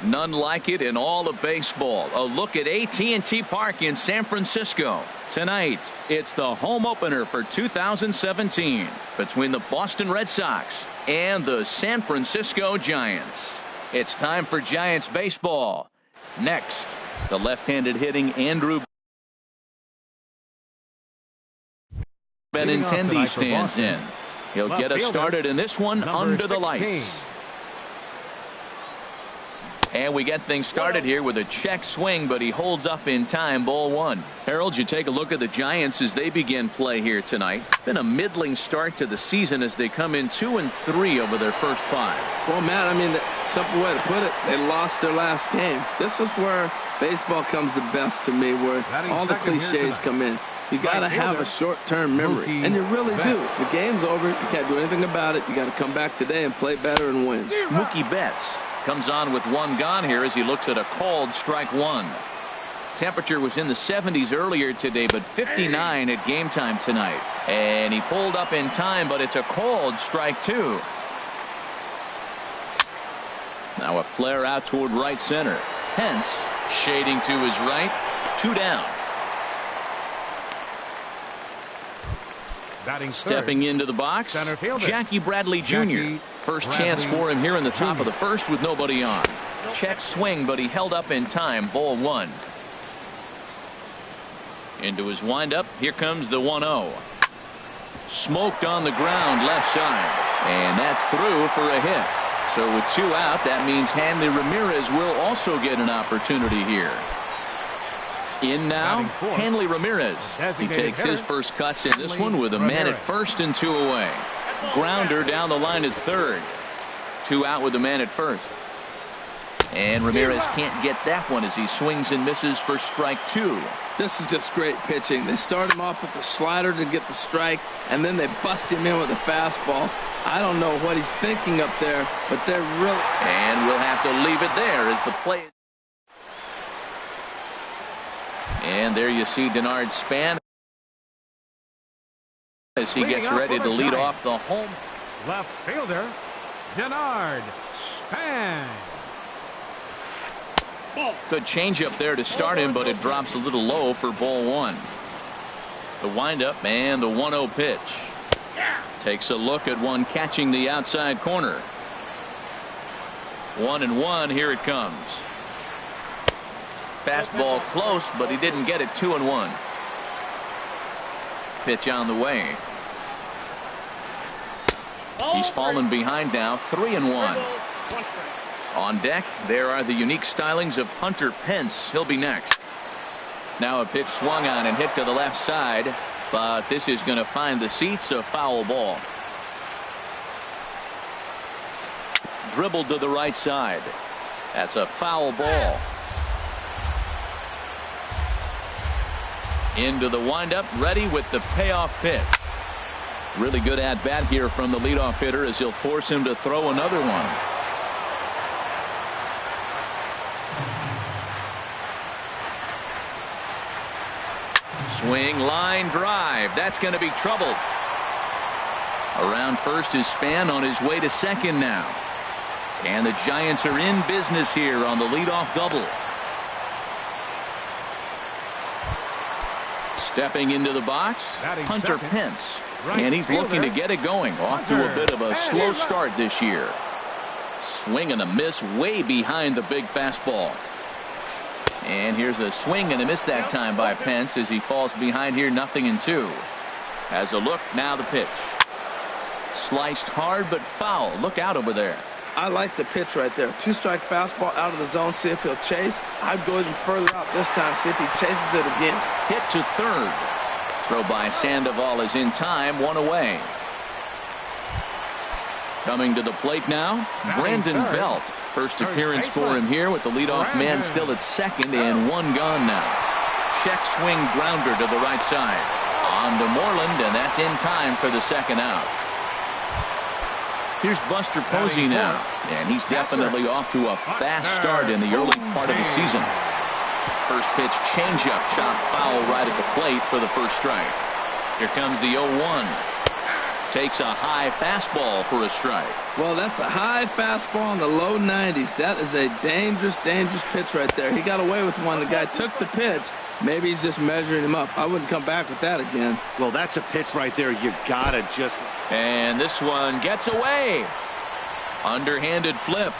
None like it in all of baseball. A look at AT&T Park in San Francisco. Tonight, it's the home opener for 2017 between the Boston Red Sox and the San Francisco Giants. It's time for Giants baseball. Next, the left-handed hitting Andrew Benintendi stands in. He'll get us started in this one under the lights. And we get things started here with a check swing, but he holds up in time. Ball one. Harold, you take a look at the Giants as they begin play here tonight. Been a middling start to the season as they come in 2-3 over their first 5. Well, Matt, I mean, the simple way to put it, they lost their last game. This is where baseball comes the best to me, where all the cliches come in. You got to have a short-term memory, and you really do. The game's over. You can't do anything about it. You got to come back today and play better and win. Mookie Betts comes on with one gone here as he looks at a called strike one. Temperature was in the 70s earlier today, but 59 at game time tonight. And he pulled up in time, but it's a called strike two. Now a flare out toward right center. Pence shading to his right. 2 down. Stepping into the box, Jackie Bradley Jr. First chance for him here in the top of the first with nobody on. Check swing, but he held up in time. Ball one. Into his windup. Here comes the 1-0. Smoked on the ground left side. And that's through for a hit. So with 2 out, that means Hanley Ramirez will also get an opportunity here. In now, Hanley Ramirez. He takes his first cuts in this one with a man at first and 2 away. Grounder down the line at third. 2 out with the man at first. And Ramirez can't get that one as he swings and misses for strike 2. This is just great pitching. They start him off with the slider to get the strike, and then they bust him in with a fastball. I don't know what he's thinking up there, but they're really... And we'll have to leave it there as the play... And there you see Denard Span as he gets ready to lead off the home. Left fielder, Denard Span. Good changeup there to start him, but it drops a little low for ball one. The windup and the 1-0 pitch. Takes a look at one catching the outside corner. 1-1. Here it comes. Fastball close, but he didn't get it. 2-1. Pitch on the way. He's fallen behind now. 3-1. On deck, there are the unique stylings of Hunter Pence. He'll be next. Now a pitch swung on and hit to the left side, but this is going to find the seats. A foul ball. Dribbled to the right side. That's a foul ball. Into the windup, ready with the payoff pitch. Really good at bat here from the leadoff hitter as he'll force him to throw another one. Swing, line drive. That's going to be trouble. Around first is Span on his way to second now. And the Giants are in business here on the leadoff double. Stepping into the box, Hunter Pence. And he's looking to get it going. Off to a bit of a slow start this year. Swing and a miss way behind the big fastball. And here's a swing and a miss that time by Pence as he falls behind here. 0-2. Has a look. Now the pitch. Sliced hard but foul. Look out over there. I like the pitch right there. 2-strike fastball out of the zone. See if he'll chase. I'd go even further out this time. See if he chases it again. Hit to third. Throw by Sandoval is in time. 1 away. Coming to the plate now, Brandon Belt. First appearance for him here with the leadoff man still at second and 1 gone now. Check swing grounder to the right side. On to Moreland, and that's in time for the second out. Here's Buster Posey now, and he's definitely off to a fast start in the early part of the season. First pitch changeup, chopped foul right at the plate for the first strike. Here comes the 0-1. Takes a high fastball for a strike. Well, that's a high fastball in the low 90s. That is a dangerous, dangerous pitch right there. He got away with one. The guy took the pitch. Maybe he's just measuring him up. I wouldn't come back with that again. Well, that's a pitch right there. You gotta just... And this one gets away. Underhanded flip.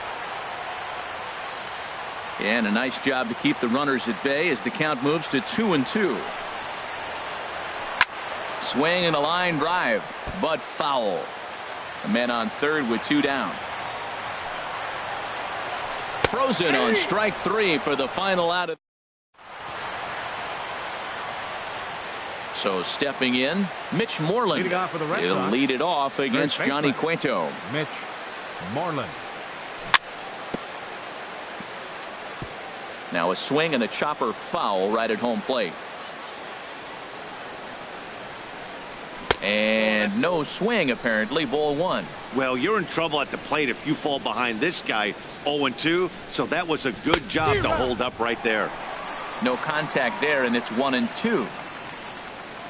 And a nice job to keep the runners at bay as the count moves to 2-2. Swing and a line drive, but foul. The man on third with 2 down. Frozen on strike 3 for the final out of. So stepping in, Mitch Moreland. He'll lead it off against Johnny Cueto. Mitch Moreland. Now a swing and a chopper foul right at home plate. And no swing, apparently. Ball 1. Well, you're in trouble at the plate if you fall behind this guy 0-2. So that was a good job to hold up right there. No contact there, and it's 1-2.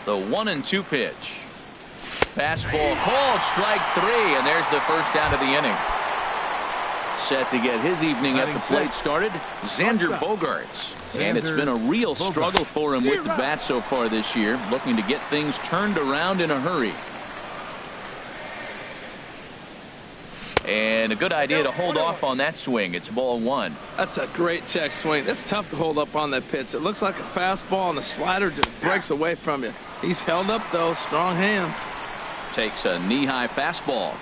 The 1-2 pitch. Fastball called, strike 3, and there's the first out of the inning. Set to get his evening at the plate started, Xander Bogaerts. And it's been a real struggle for him with the bat so far this year, looking to get things turned around in a hurry. And a good idea to hold off on that swing. It's ball 1. That's a great check swing. That's tough to hold up on that pitch. It looks like a fastball, and the slider just breaks away from you. He's held up, though. Strong hands. Takes a knee-high fastball.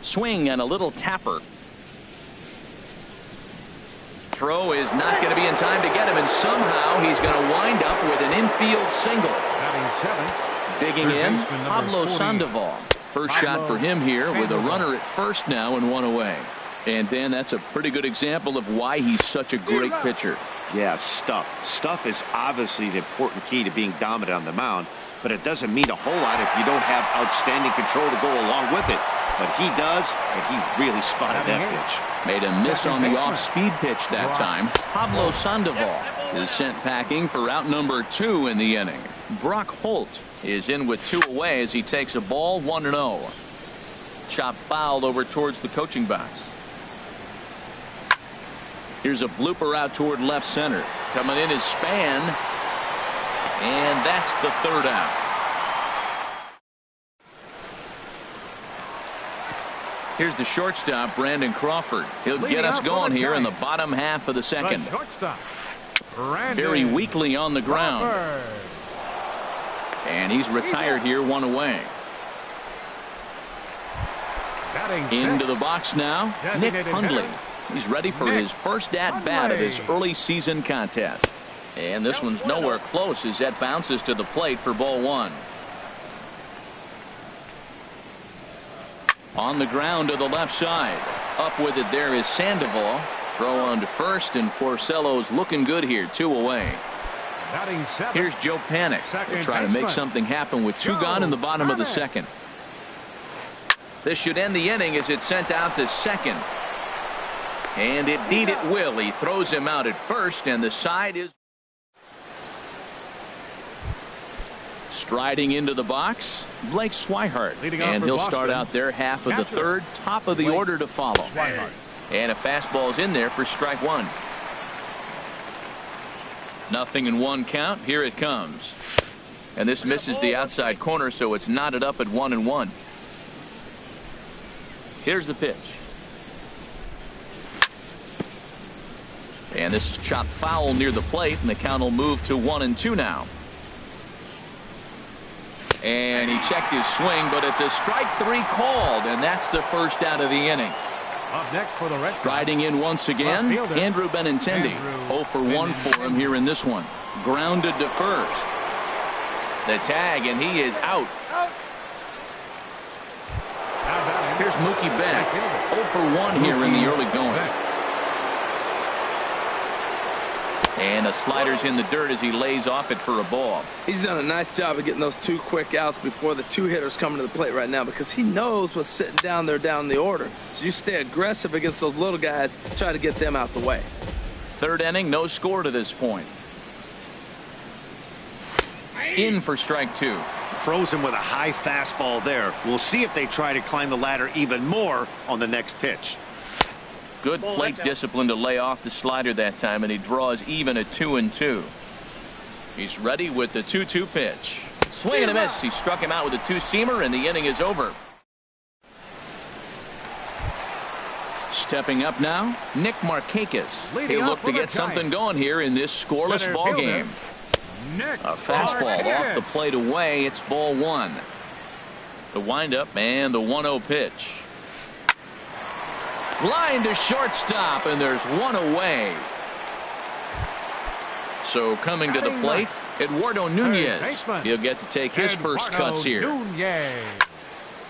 Swing and a little tapper. Throw is not going to be in time to get him, and somehow he's going to wind up with an infield single. Digging in, Pablo Sandoval. First shot for him here with a runner at first now and 1 away. And Dan, that's a pretty good example of why he's such a great pitcher. Yeah, stuff. Stuff is obviously the important key to being dominant on the mound, but it doesn't mean a whole lot if you don't have outstanding control to go along with it. But he does, and he really spotted that pitch. Made a miss on the off-speed pitch that time. Pablo Sandoval is sent packing for out number 2 in the inning. Brock Holt is in with 2 away as he takes a ball 1-0. Chop fouled over towards the coaching box. Here's a blooper out toward left center. Coming in is Span. And that's the 3rd out. Here's the shortstop, Brandon Crawford. He'll get us going here in the bottom half of the 2nd. Very weakly on the ground. And he's retired here 1 away. Into the box now, Nick Hundley. He's ready for his first at-bat of his early season contest. And this one's nowhere close as that bounces to the plate for ball 1. On the ground to the left side. Up with it there is Sandoval. Throw on to first, and Porcello's looking good here, 2 away. Here's Joe Panik. They'll try to make something happen with 2 gone in the bottom of the 2nd. This should end the inning as it's sent out to 2nd. And indeed it will. He throws him out at first, and the side is striding into the box, Blake Swihart. And he'll start out there half of the 3rd, top of the order to follow. And a fastball's in there for strike 1. 0-1 count. Here it comes. And this misses the outside corner, so it's knotted up at 1-1. Here's the pitch. And this is chopped foul near the plate, and the count will move to 1-2 now. And he checked his swing, but it's a strike 3 called, and that's the first out of the inning. Up next for the Red Sox. Riding in once again, Andrew Benintendi. 0 for 1 for him here in this one. Grounded to first. The tag, and he is out. Here's Mookie Betts. 0 for 1 here in the early going. And a slider's in the dirt as he lays off it for a ball. He's done a nice job of getting those 2 quick outs before the 2 hitters come to the plate right now, because he knows what's sitting down there down the order. So you stay aggressive against those little guys, try to get them out the way. 3rd inning, no score to this point. In for strike 2. froze him with a high fastball there. We'll see if they try to climb the ladder even more on the next pitch. Good plate discipline to lay off the slider that time, and he draws even at 2-2. He's ready with the 2-2 pitch. Swing and a miss. He struck him out with a two-seamer, and the inning is over. Stepping up now, Nick Markakis. He'll look to get something going here in this scoreless ball game. A fastball off the plate away. It's ball one. The windup and the 1-0 pitch. Line to shortstop, and there's one away. So coming to the plate, Eduardo Nunez. He'll get to take his first cuts here.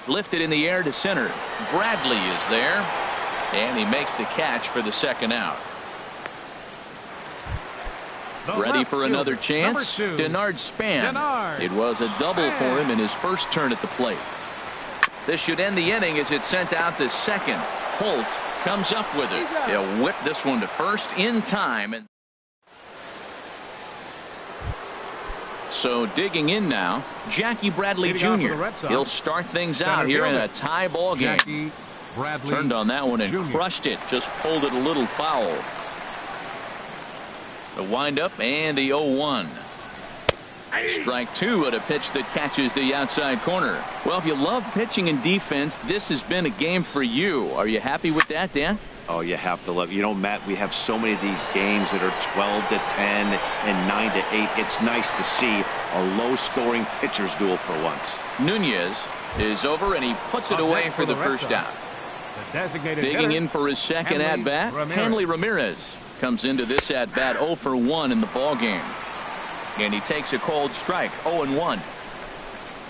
Lifted in the air to center. Bradley is there, and he makes the catch for the second out. Ready for another chance? Denard Span. It was a double for him in his first turn at the plate. This should end the inning as it's sent out to second. Holt comes up with it. He'll whip this one to first in time. And so digging in now, Jackie Bradley Jr. He'll start things out here in a tie ball game. Turned on that one and crushed it. Just pulled it a little foul. The windup and the 0-1. Strike two at a pitch that catches the outside corner. Well, if you love pitching and defense, this has been a game for you. Are you happy with that, Dan? Oh, you have to love it. You know, Matt, we have so many of these games that are 12-10 and 9-8. It's nice to see a low-scoring pitcher's duel for once. Nunez is over, and he puts it away for the first out. Digging in for his second at-bat, Hanley Ramirez comes into this at-bat 0 for 1 in the ball game. And he takes a cold strike, 0-1.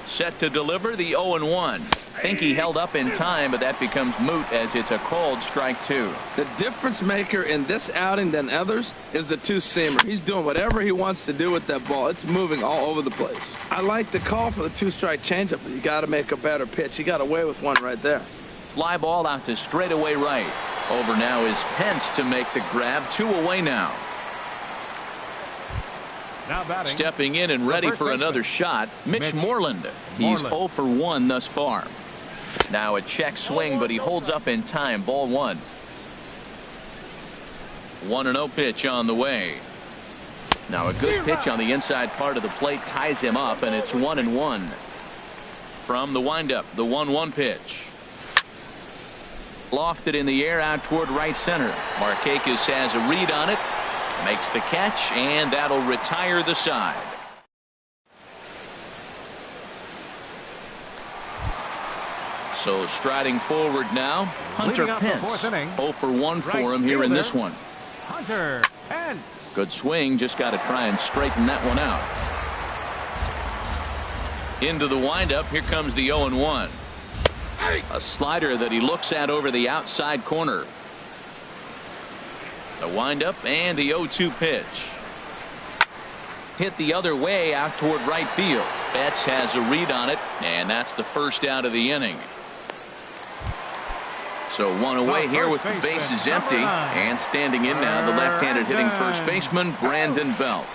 Set to deliver the 0-1. Think he held up in time, but that becomes moot as it's a called strike two. The difference maker in this outing than others is the two-seamer. He's doing whatever he wants to do with that ball. It's moving all over the place. I like the call for the two-strike changeup, but you got to make a better pitch. He got away with one right there. Fly ball out to straightaway right. Over now is Pence to make the grab. 2 away now. Stepping in and ready for another shot, Mitch Moreland. He's 0 for 1 thus far. Now a check swing, but he holds up in time. Ball one. 1-0 pitch on the way. Now a good pitch on the inside part of the plate ties him up, and it's 1-1. From the windup, the 1-1 pitch. Lofted in the air out toward right center. Markakis has a read on it. Makes the catch, and that'll retire the side. So striding forward now, Hunter Pence. 0 for 1 for him here in this one. Hunter Pence. Good swing, just got to try and straighten that one out. Into the windup, here comes the 0-1. A slider that he looks at over the outside corner. The windup and the 0-2 pitch. Hit the other way out toward right field. Betts has a read on it, and that's the first out of the inning. So one away here with the bases empty, and standing in now the left-handed hitting first baseman Brandon Belt.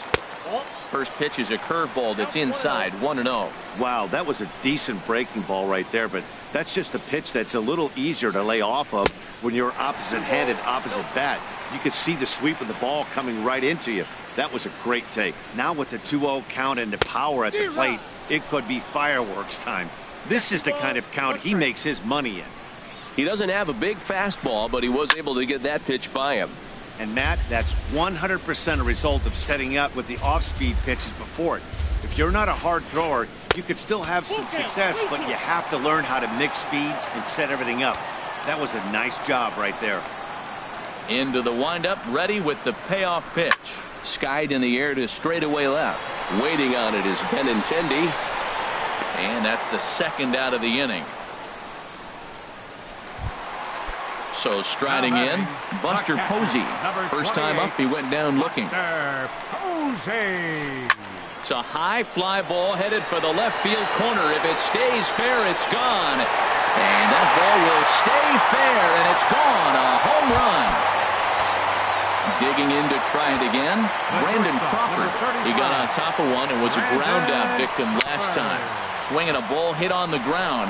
First pitch is a curveball that's inside. 1-0. Wow, that was a decent breaking ball right there, but that's just a pitch that's a little easier to lay off of when you're opposite-handed, opposite bat. You could see the sweep of the ball coming right into you. That was a great take. Now with the 2-0 count and the power at the plate, it could be fireworks time. This is the kind of count he makes his money in. He doesn't have a big fastball, but he was able to get that pitch by him. And Matt, that's 100% a result of setting up with the off-speed pitches before it. If you're not a hard thrower, you could still have some success, but you have to learn how to mix speeds and set everything up. That was a nice job right there. Into the windup, ready with the payoff pitch. Skied in the air to straightaway left. Waiting on it is Benintendi. And that's the second out of the inning. So striding in, Buster Posey. First time up, he went down looking. It's a high fly ball headed for the left field corner. If it stays fair, it's gone. And that ball will stay fair, and it's gone. A home run. Digging in to try it again. Brandon Crawford. He got on top of one and was a ground out victim last time. Swinging a ball hit on the ground.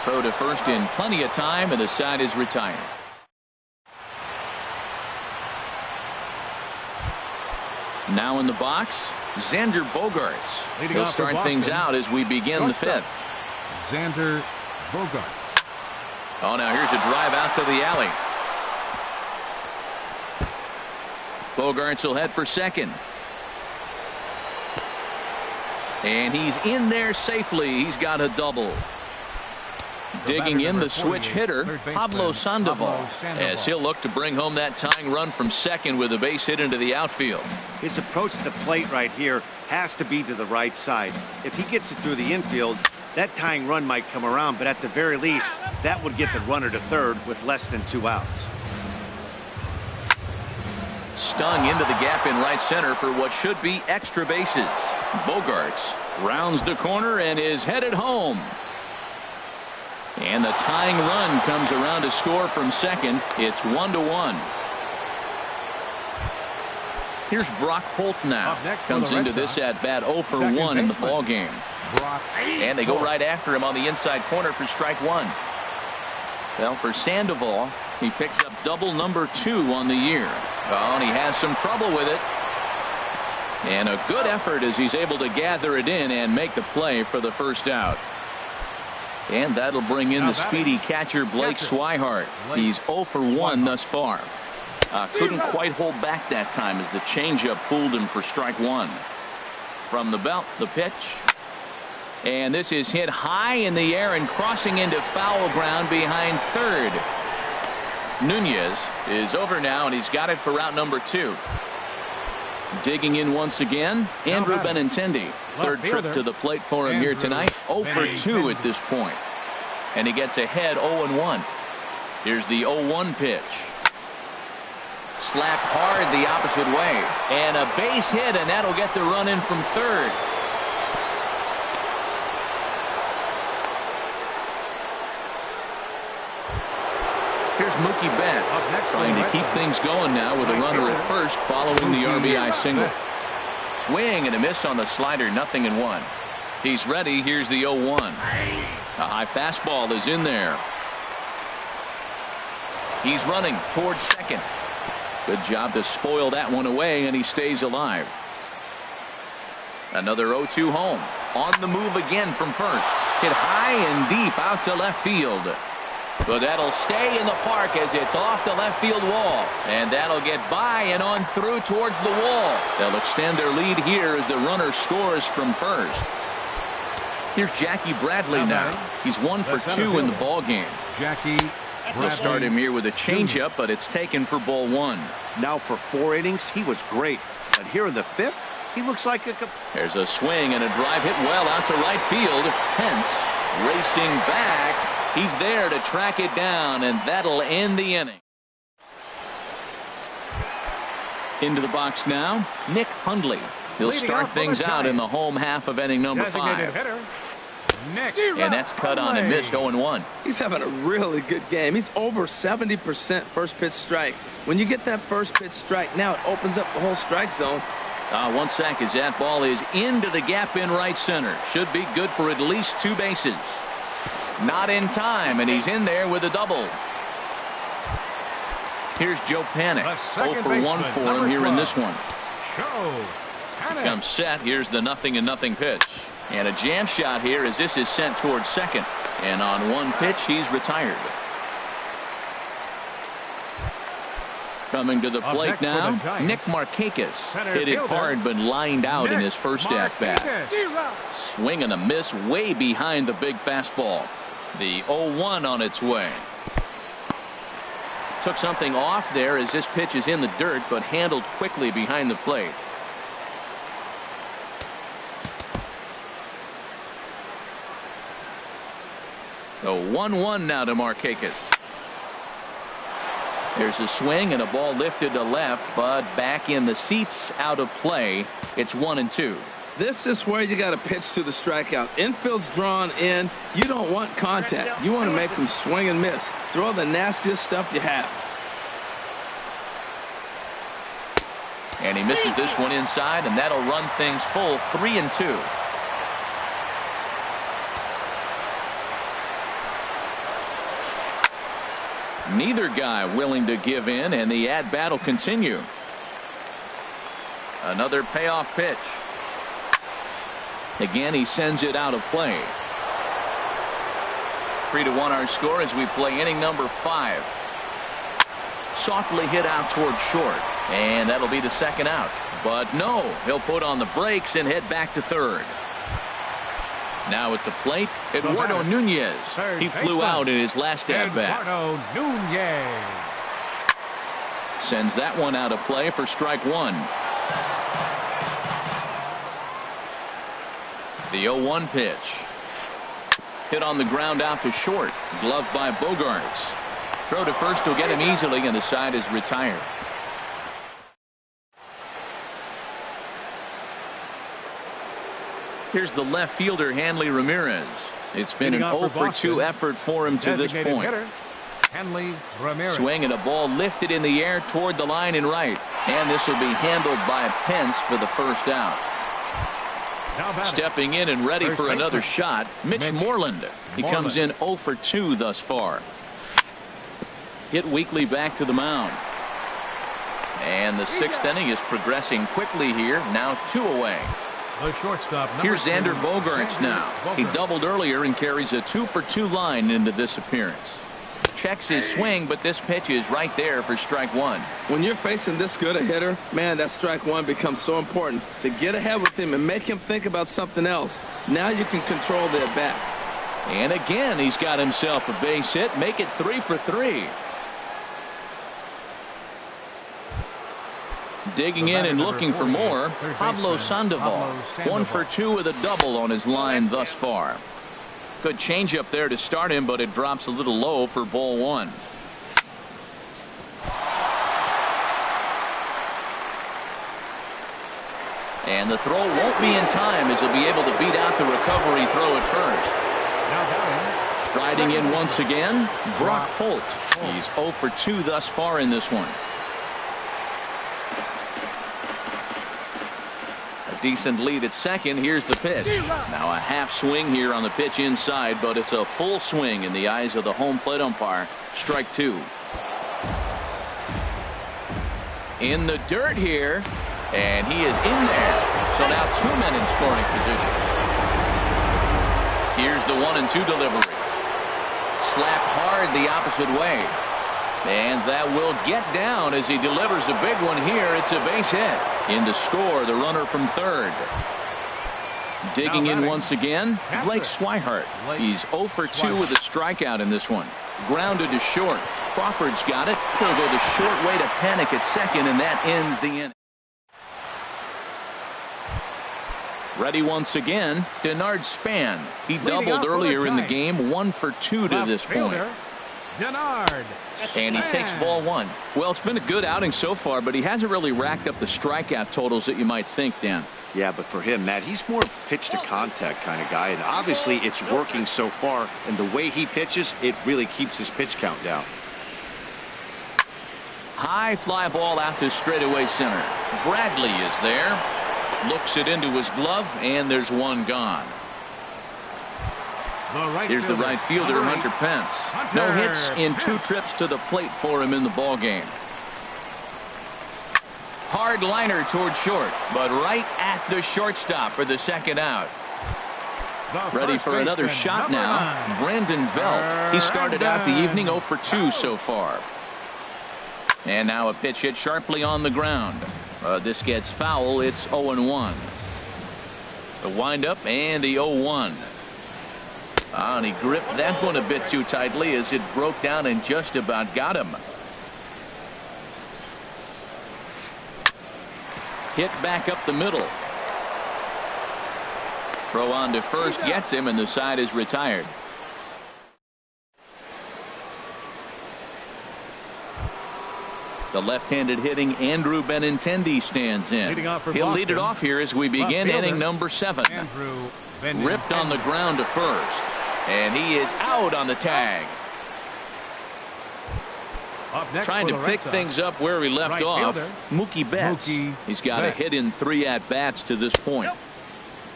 Throw to first in plenty of time, and the side is retired. Now in the box, Xander Bogaerts. He'll start things out as we begin the fifth. Xander Bogaerts. Oh, now here's a drive out to the alley. Bogaerts will head for second. And he's in there safely. He's got a double. Digging in the switch hitter, Pablo Sandoval, as he'll look to bring home that tying run from second with a base hit into the outfield. His approach to the plate right here has to be to the right side. If he gets it through the infield, that tying run might come around, but at the very least, that would get the runner to third with less than 2 outs. Stung into the gap in right center for what should be extra bases. Bogaerts rounds the corner and is headed home. And the tying run comes around to score from second. It's 1-1. Here's Brock Holt now. Comes into this at bat 0 for 1 in the ball game. And they go right after him on the inside corner for strike one. Well, for Sandoval, he picks up double number 2 on the year. Oh, and he has some trouble with it. And a good effort as he's able to gather it in and make the play for the first out. And that'll bring in the speedy catcher Blake Swihart. He's 0 for 1 thus far. Couldn't quite hold back that time as the changeup fooled him for strike one. From the belt, the pitch. And this is hit high in the air and crossing into foul ground behind third. Nunez is over now, and he's got it for route number 2. Digging in once again, Andrew Benintendi. Third trip to the plate for him here tonight. 0 for 2 at this point. And he gets ahead 0-1. Here's the 0-1 pitch. Slapped hard the opposite way. And a base hit, and that'll get the run in from third. Here's Mookie Betts trying to keep things going now with a runner at first following the RBI single. Swing and a miss on the slider, 0-1. He's ready. Here's the 0-1. A high fastball is in there. He's running towards second. Good job to spoil that one away, and he stays alive. Another 0-2 home. On the move again from first. Hit high and deep out to left field. But that'll stay in the park as it's off the left field wall. And that'll get by and on through towards the wall. They'll extend their lead here as the runner scores from first. Here's Jackie Bradley now. He's 1 for 2 in the ball game. Jackie Bradley. They'll start him here with a changeup, but it's taken for ball 1. Now for 4 innings, he was great. But here in the 5th, he looks like a... There's a swing and a drive hit well out to right field. Pence racing back. He's there to track it down, and that'll end the inning. Into the box now, Nick Hundley. He'll start things out in the home half of inning number 5. And that's cut on and missed 0-1. He's having a really good game. He's over 70% first pitch strike. When you get that first pitch strike, now it opens up the whole strike zone. 1 sack as that ball is into the gap in right center. Should be good for at least 2 bases. Not in time, and he's in there with a double. Here's Joe Panik. 0 for 1 for him here in this one. He comes set. Here's the 0-0 pitch. And a jam shot here as this is sent towards second. And on 1 pitch, he's retired. Coming to the plate now, Nick Markakis. Hit it hard but lined out in his first at-bat. Swing and a miss way behind the big fastball. The 0-1 on its way. Took something off there as this pitch is in the dirt, but handled quickly behind the plate. The 1-1 now to Markakis. There's a swing and a ball lifted to left, but back in the seats, out of play. It's 1-2. This is where you got to pitch to the strikeout. Infield's drawn in. You don't want contact. You want to make them swing and miss. Throw the nastiest stuff you have. And he misses this one inside, and that'll run things full 3-2. Neither guy willing to give in, and the at-bat will continue. Another payoff pitch. Again, he sends it out of play. 3-1 our score as we play inning number 5. Softly hit out towards short, and that'll be the second out. But no, he'll put on the brakes and head back to third. Now at the plate, Eduardo Nunez. He flew out in his last at-bat. Eduardo Nunez. Sends that one out of play for strike one. The 0-1 pitch. Hit on the ground out to short. Gloved by Bogaerts. Throw to first will get him easily, and the side is retired. Here's the left fielder, Hanley Ramirez. It's been an 0-for-2 effort for him to this point. Hanley Ramirez. Swing and a ball lifted in the air toward the line and right. And this will be handled by Pence for the first out. Stepping in and ready for another shot, Mitch Moreland. He comes in 0-for-2 thus far. Hit weakly back to the mound. And the 6th inning is progressing quickly here. Now 2 away. The shortstop. Here's Xander Bogaerts now. He doubled earlier and carries a 2-for-2 line into this appearance. Checks his swing, but this pitch is right there for strike one. When you're facing this good a hitter, man, that strike one becomes so important to get ahead with him and make him think about something else. Now you can control the at bat. And again, he's got himself a base hit. Make it 3-for-3. Digging in and looking for more, Pablo Sandoval. 1-for-2 with a double on his line thus far. Good changeup there to start him, but it drops a little low for ball one. And the throw won't be in time as he'll be able to beat out the recovery throw at first. Striding in once again, Brock Holt. He's 0-for-2 thus far in this one. Decent lead at second. Here's the pitch. Now a half swing here on the pitch inside, but it's a full swing in the eyes of the home plate umpire. Strike two. In the dirt here, and he is in there. So now 2 men in scoring position. Here's the 1-2 delivery. Slapped hard the opposite way. And that will get down as he delivers a big one here. It's a base hit. In to score, the runner from third. Digging in once again, Blake Swihart. He's 0-for-2 with a strikeout in this one. Grounded to short. Crawford's got it. He'll go the short way to panic at second, and that ends the inning. Ready once again, Denard Span. He doubled earlier in the game. 1-for-2 to this point. Denard. And he takes ball one. Well, it's been a good outing so far, but he hasn't really racked up the strikeout totals that you might think, Dan. Yeah, but for him, Matt, he's more pitch to contact kind of guy, and obviously it's working so far, and the way he pitches, it really keeps his pitch count down. High fly ball out to straightaway center. Bradley is there. Looks it into his glove, and there's one gone. Here's the right fielder, Hunter Pence. No hits in 2 trips to the plate for him in the ball game. Hard liner toward short, but right at the shortstop for the second out. Ready for another shot now. Brandon Belt. He started out the evening 0-for-2 so far. And now a pitch hit sharply on the ground. This gets foul. It's 0-1. The windup and the 0-1. And he gripped that one a bit too tightly as it broke down and just about got him. Hit back up the middle. Throw on to first gets him, and the side is retired. The left-handed hitting Andrew Benintendi stands in. He'll lead it off here as we begin inning number 7. Ripped on the ground to first. And he is out on the tag. Up next Trying for to the Red pick Sox, things up where we left right off. fielder, Mookie Betts. He's got a hit in 3 at-bats to this point.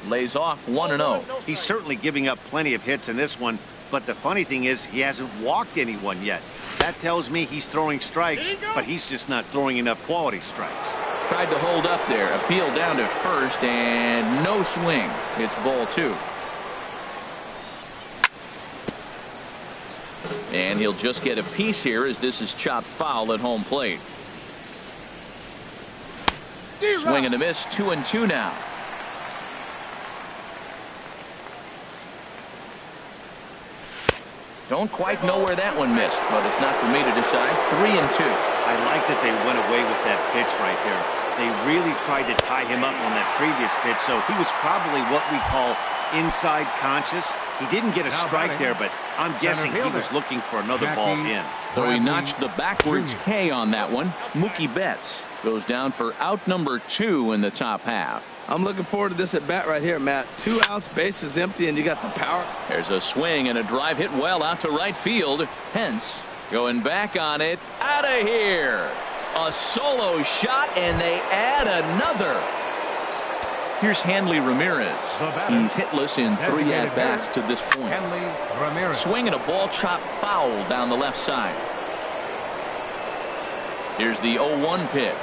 Lays off 1-0. He's certainly giving up plenty of hits in this one, but the funny thing is he hasn't walked anyone yet. That tells me he's throwing strikes, but he's just not throwing enough quality strikes. Tried to hold up there. Appeal down to first, and no swing. It's ball 2. And he'll just get a piece here as this is chopped foul at home plate. Swing and a miss, 2-2 now. Don't quite know where that one missed, but it's not for me to decide. 3-2. I like that they went away with that pitch right there. They really tried to tie him up on that previous pitch, so he was probably what we call inside conscious. He didn't get a strike there, but I'm guessing he was looking for another ball in. So he notched the backwards K on that one. Mookie Betts goes down for out number 2 in the top half. I'm looking forward to this at bat right here, Matt. 2 outs, bases empty, and you got the power. There's a swing and a drive hit well out to right field. Hence going back on it. Out of here. A solo shot, and they add another. Here's Hanley Ramirez. He's hitless in 3 at-bats to this point. Hanley Ramirez. Swing and a ball chopped foul down the left side. Here's the 0-1 pitch.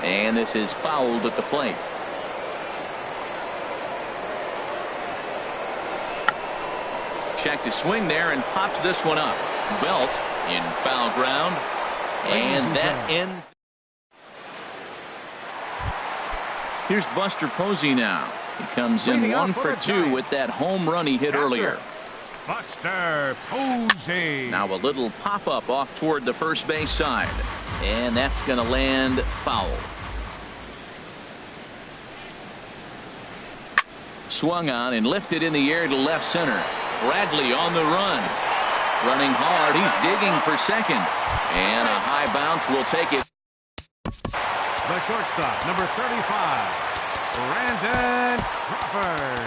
And this is fouled at the plate. Check to swing there and pops this one up. Belt in foul ground. And that ends. Here's Buster Posey now. He comes in 1 for 2 with that home run he hit earlier. Buster Posey. Now a little pop-up off toward the first base side. And that's going to land foul. Swung on and lifted in the air to left center. Bradley on the run. Running hard. He's digging for second. And a high bounce will take it. The shortstop, number 35, Brandon Crawford.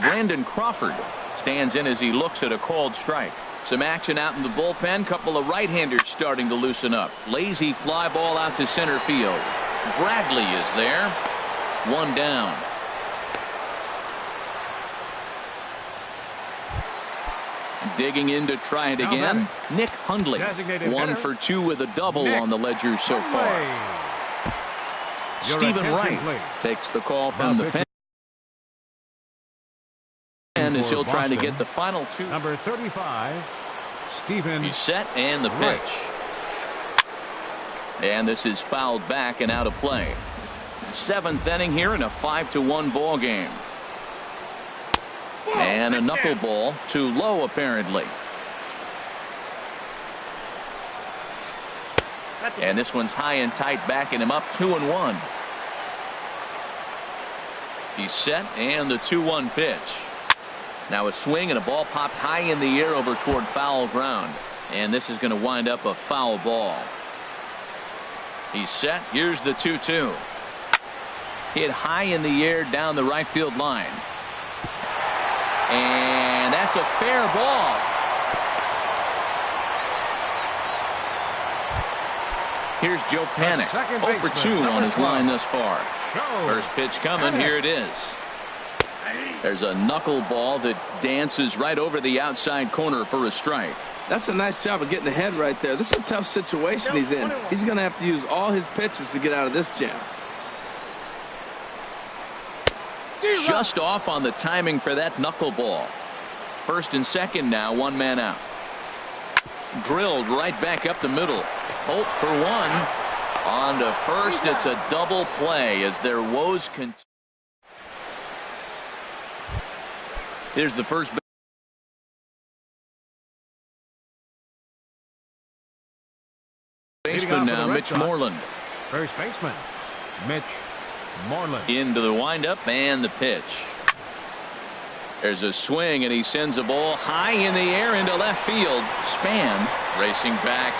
Brandon Crawford stands in as he looks at a called strike. Some action out in the bullpen. Couple of right-handers starting to loosen up. Lazy fly ball out to center field. Bradley is there. 1 down. Digging in to try it again. Nick Hundley. 1 for 2 with a double on the ledger so far. Stephen Wright takes the call from the pen. And as he'll try to get the final 2. Number 35, Stephen. He's set and the pitch. And this is fouled back and out of play. 7th inning here in a 5-1 ball game. And a knuckleball too low apparently. And this one's high and tight, backing him up. 2-1. He's set and the 2-1 pitch. Now a swing and a ball popped high in the air over toward foul ground. And this is going to wind up a foul ball. He's set. Here's the 2-2. Hit high in the air down the right field line. And that's a fair ball. Here's Joe Panik. 0 for 2 on his line thus far. First pitch coming. Here it is. There's a knuckleball that dances right over the outside corner for a strike. That's a nice job of getting ahead right there. This is a tough situation he's in. He's going to have to use all his pitches to get out of this jam. Just off on the timing for that knuckleball. First and second now, 1 man out. Drilled right back up the middle. Holt for 1. On to first. It's a double play as their woes continue. Here's the first baseman now, Mitch Moreland. First baseman, Mitch Moreland. Into the windup and the pitch. There's a swing, and he sends a ball high in the air into left field. Span racing back.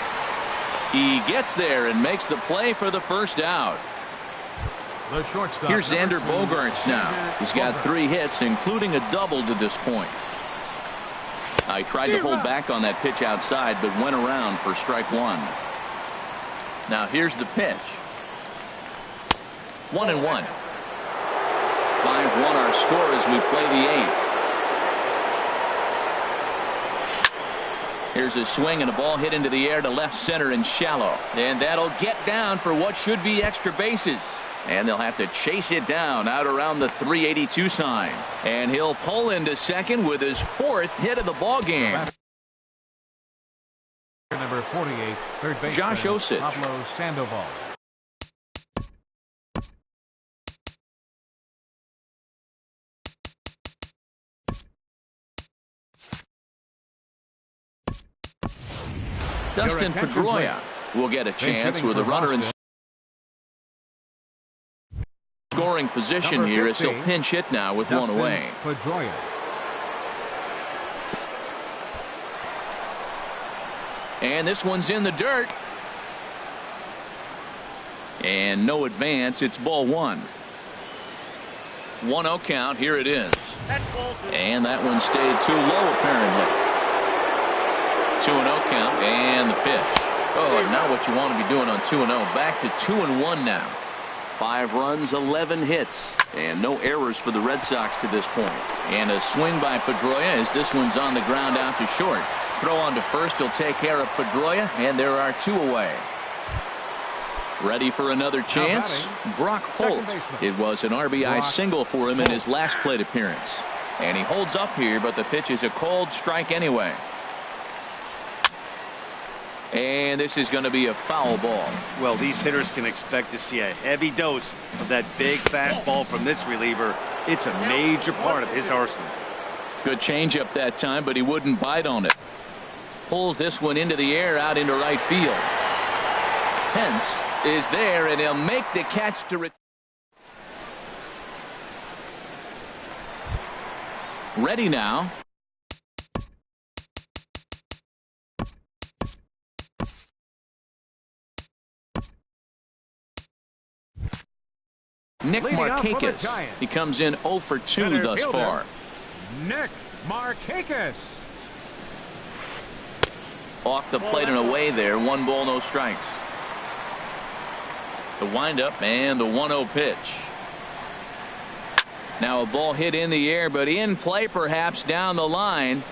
He gets there and makes the play for the first out. The shortstop. Here's Xander Bogaerts now. He's got 3 hits, including a double to this point. I tried to hold back on that pitch outside, but went around for strike 1. Now here's the pitch. 1-1. 5-1 our score as we play the 8th. Here's a swing and a ball hit into the air to left center and shallow. And that'll get down for what should be extra bases. And they'll have to chase it down out around the 382 sign. And he'll pull into second with his 4th hit of the ball game. Number 48, third baseman, Josh Osich. Pablo Sandoval. Dustin Pedroia will get a chance with a runner in scoring position here as he'll pinch hit now with one away. Pedroia. And this one's in the dirt. And no advance. It's ball 1. 1-0 count. Here it is. And that one stayed too low apparently. 2-0 count and the pitch. Oh, not what you want to be doing on 2-0. Back to 2-1 now. 5 runs, 11 hits, and no errors for the Red Sox to this point. And a swing by Pedroia as this one's on the ground out to short. Throw on to first will take care of Pedroia, and there are 2 away. Ready for another chance? Brock Holt. It was an RBI single for him in his last plate appearance. And he holds up here, but the pitch is a cold strike anyway. And this is going to be a foul ball. Well, these hitters can expect to see a heavy dose of that big fastball from this reliever. It's a major part of his arsenal. Good changeup that time, but he wouldn't bite on it. Pulls this one into the air out into right field. Pence is there, and he'll make the catch to ready now. Nick Markakis. He comes in 0 for 2 thus far. Nick Markakis. Off the plate and away there. 1 ball, no strikes. The windup and the 1-0 pitch. Now a ball hit in the air, but in play perhaps down the line.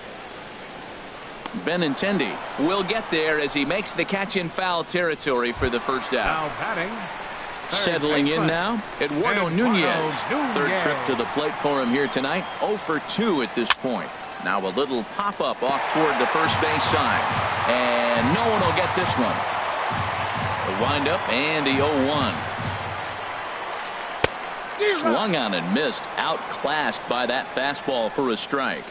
Benintendi will get there as he makes the catch in foul territory for the first out. Now batting. Settling in now, Eduardo Nunez. Third trip to the plate for him here tonight. 0 for 2 at this point. Now a little pop-up off toward the first base side. And no one will get this one. The windup and the 0-1. Swung on and missed. Outclassed by that fastball for a strike.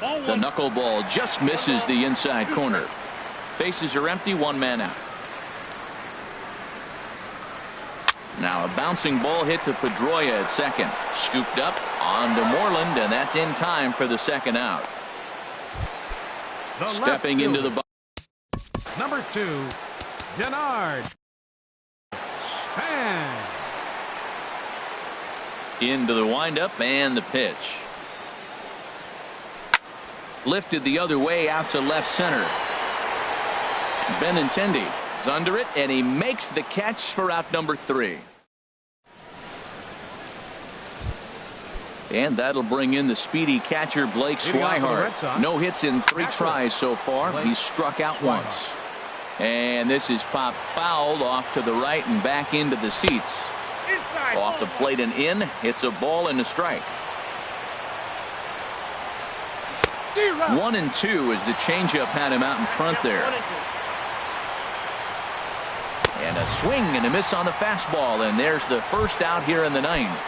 The knuckleball just misses the inside corner. Bases are empty, 1 man out. Now a bouncing ball hit to Pedroia at second. Scooped up on to Moreland, and that's in time for the second out. Stepping into the box. Number 2, Denard Span. Into the windup and the pitch. Lifted the other way out to left center. Benintendi is under it, and he makes the catch for out number 3. And that'll bring in the speedy catcher Blake Swihart. No hits in 3 tries so far. He's struck out once. And this is popped fouled off to the right and back into the seats. Off the plate and in. It's a ball and a strike. 1-2 as the changeup had him out in front there. And a swing and a miss on the fastball, and there's the first out here in the 9th.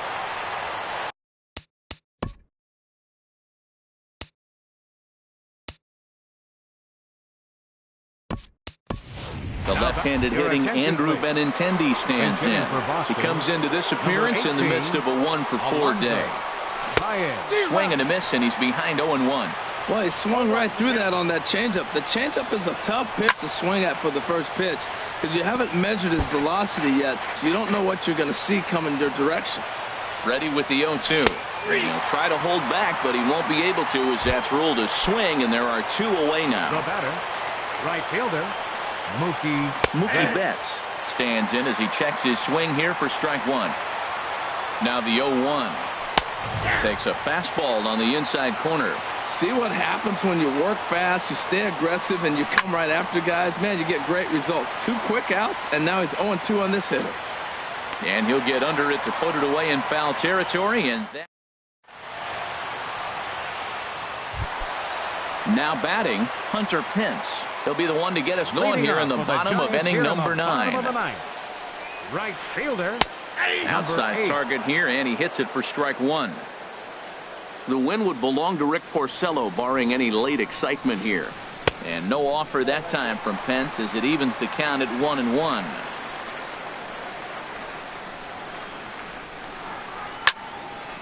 The left-handed hitting Andrew Benintendi stands in. He comes into this appearance in the midst of a 1-for-4 day. Swing and a miss, and he's behind 0-1. Well, he swung right through that on that changeup. The changeup is a tough pitch to swing at for the first pitch because you haven't measured his velocity yet, so you don't know what you're going to see coming your direction. Ready with the 0-2. He'll try to hold back, but he won't be able to as that's ruled a swing, and there are 2 away now. The batter, right fielder, Mookie Betts stands in as he checks his swing here for strike 1. Now the 0-1. Takes a fastball on the inside corner. See what happens when you work fast, you stay aggressive, and you come right after guys? Man, you get great results. 2 quick outs, and now he's 0-2 on this hitter. And he'll get under it to put it away in foul territory. And that now batting, Hunter Pence. He'll be the one to get us going here in the bottom of inning number 9. Right fielder. Outside target here, and he hits it for strike 1. The win would belong to Rick Porcello, barring any late excitement here. And no offer that time from Pence as it evens the count at 1-1.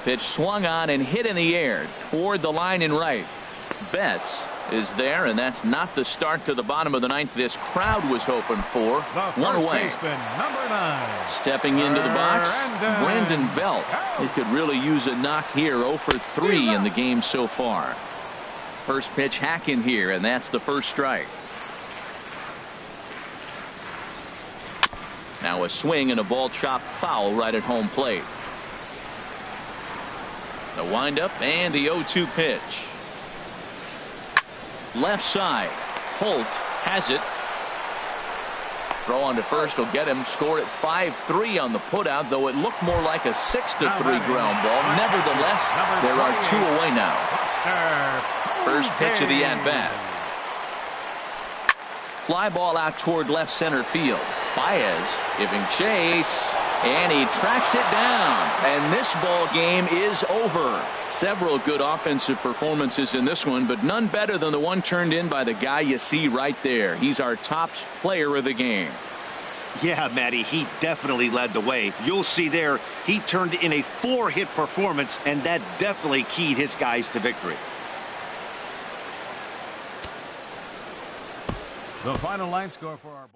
Pitch swung on and hit in the air toward the line in right. Betts is there, and that's not the start to the bottom of the 9th this crowd was hoping for. 1 away. Number 9. Stepping into the box, Brandon Belt. He could really use a knock here. 0 for 3 in the game so far. First pitch hacking here, and that's the first strike. Now a swing and a ball chopped foul right at home plate. The windup and the 0-2 pitch. Left side. Holt has it. Throw on to first will get him. Score at 5-3 on the putout, though it looked more like a 6-3 ground ball. Nevertheless, there are 2 away now. First pitch of the at-bat. Fly ball out toward left center field. Baez giving chase, and he tracks it down, and this ball game is over. Several good offensive performances in this one, but none better than the one turned in by the guy you see right there. He's our top player of the game. Yeah, Matty, he definitely led the way. You'll see there, he turned in a 4-hit performance, and that definitely keyed his guys to victory. The final line score for our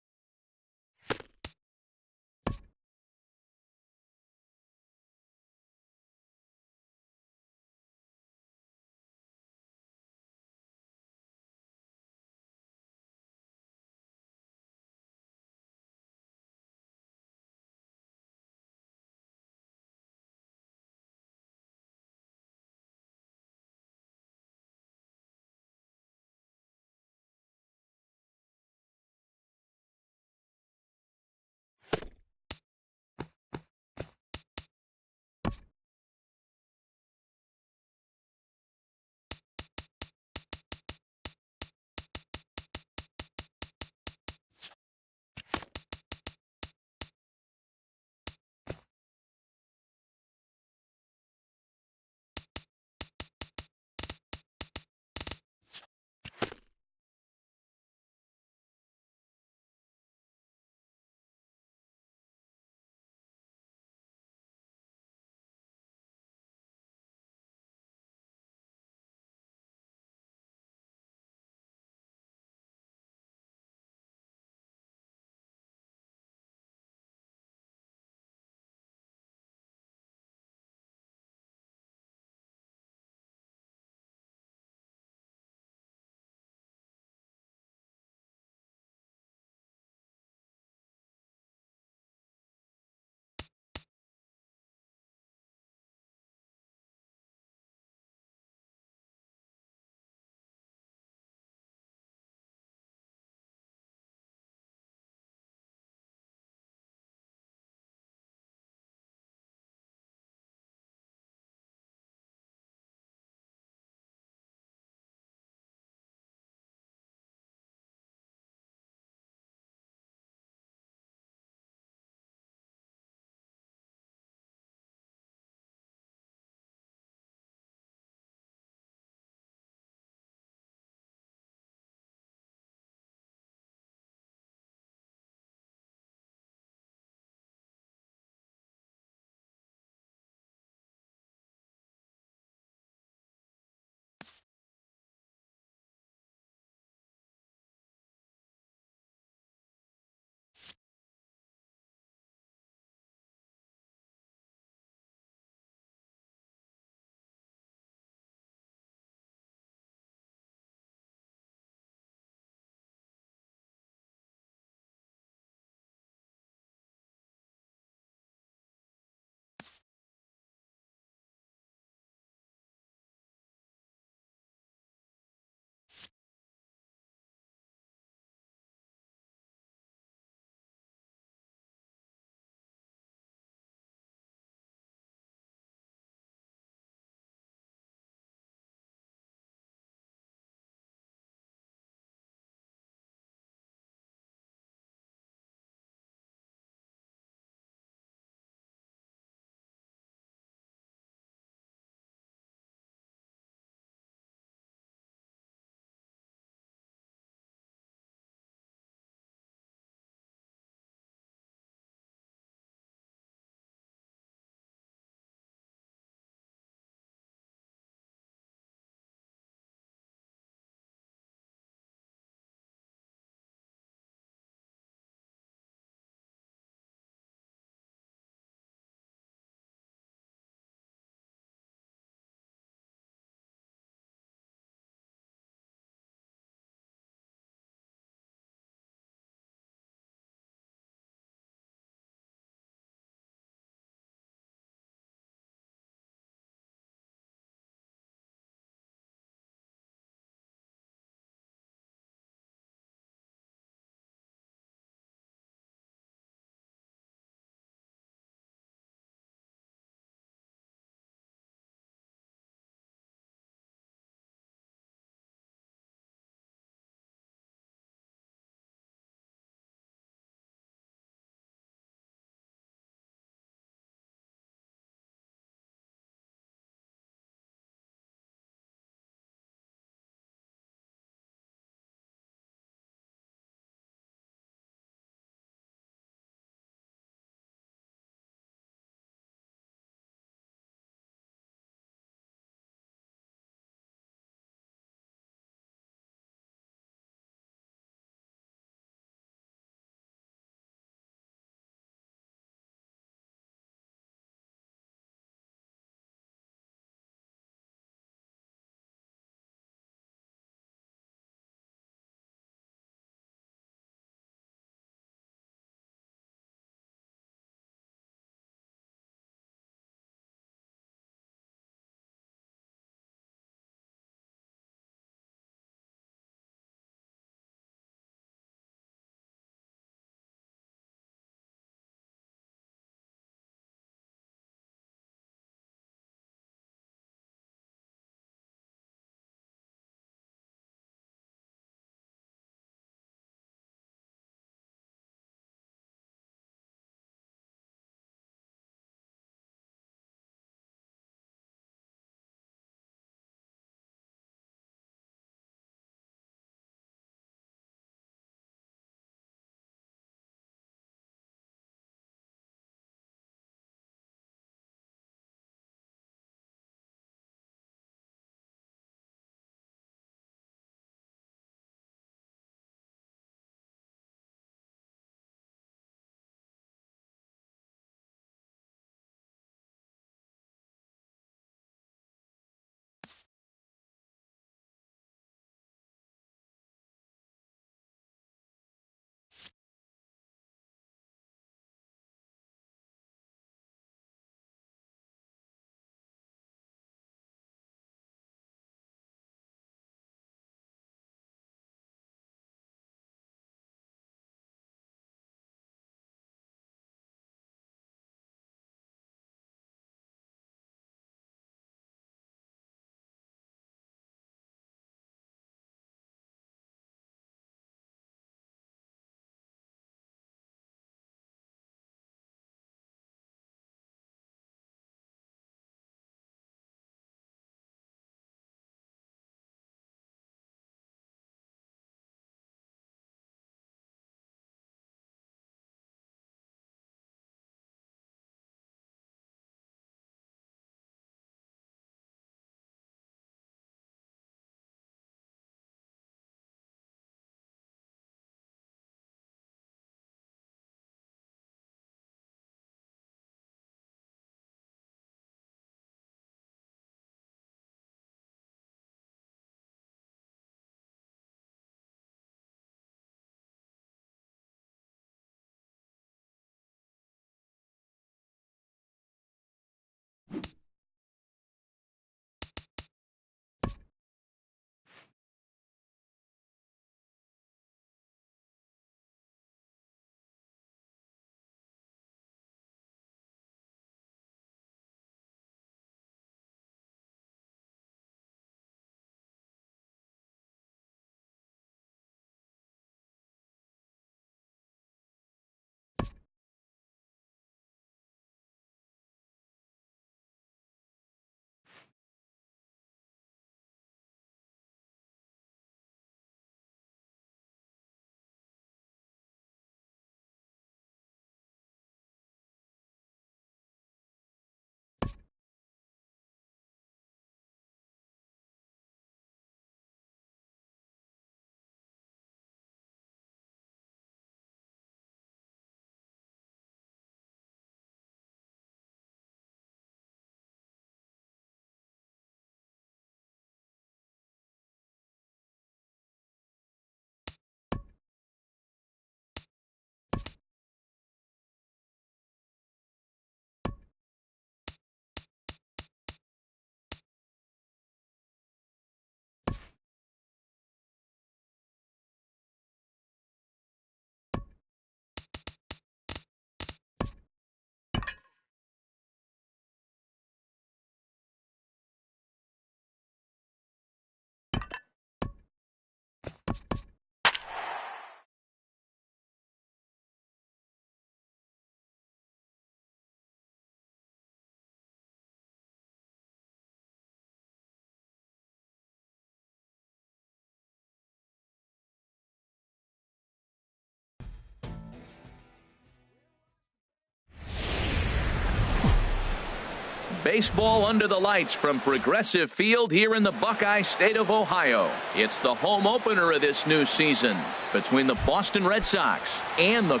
Baseball under the lights from Progressive Field here in the Buckeye State of Ohio. It's the home opener of this new season between the Boston Red Sox and the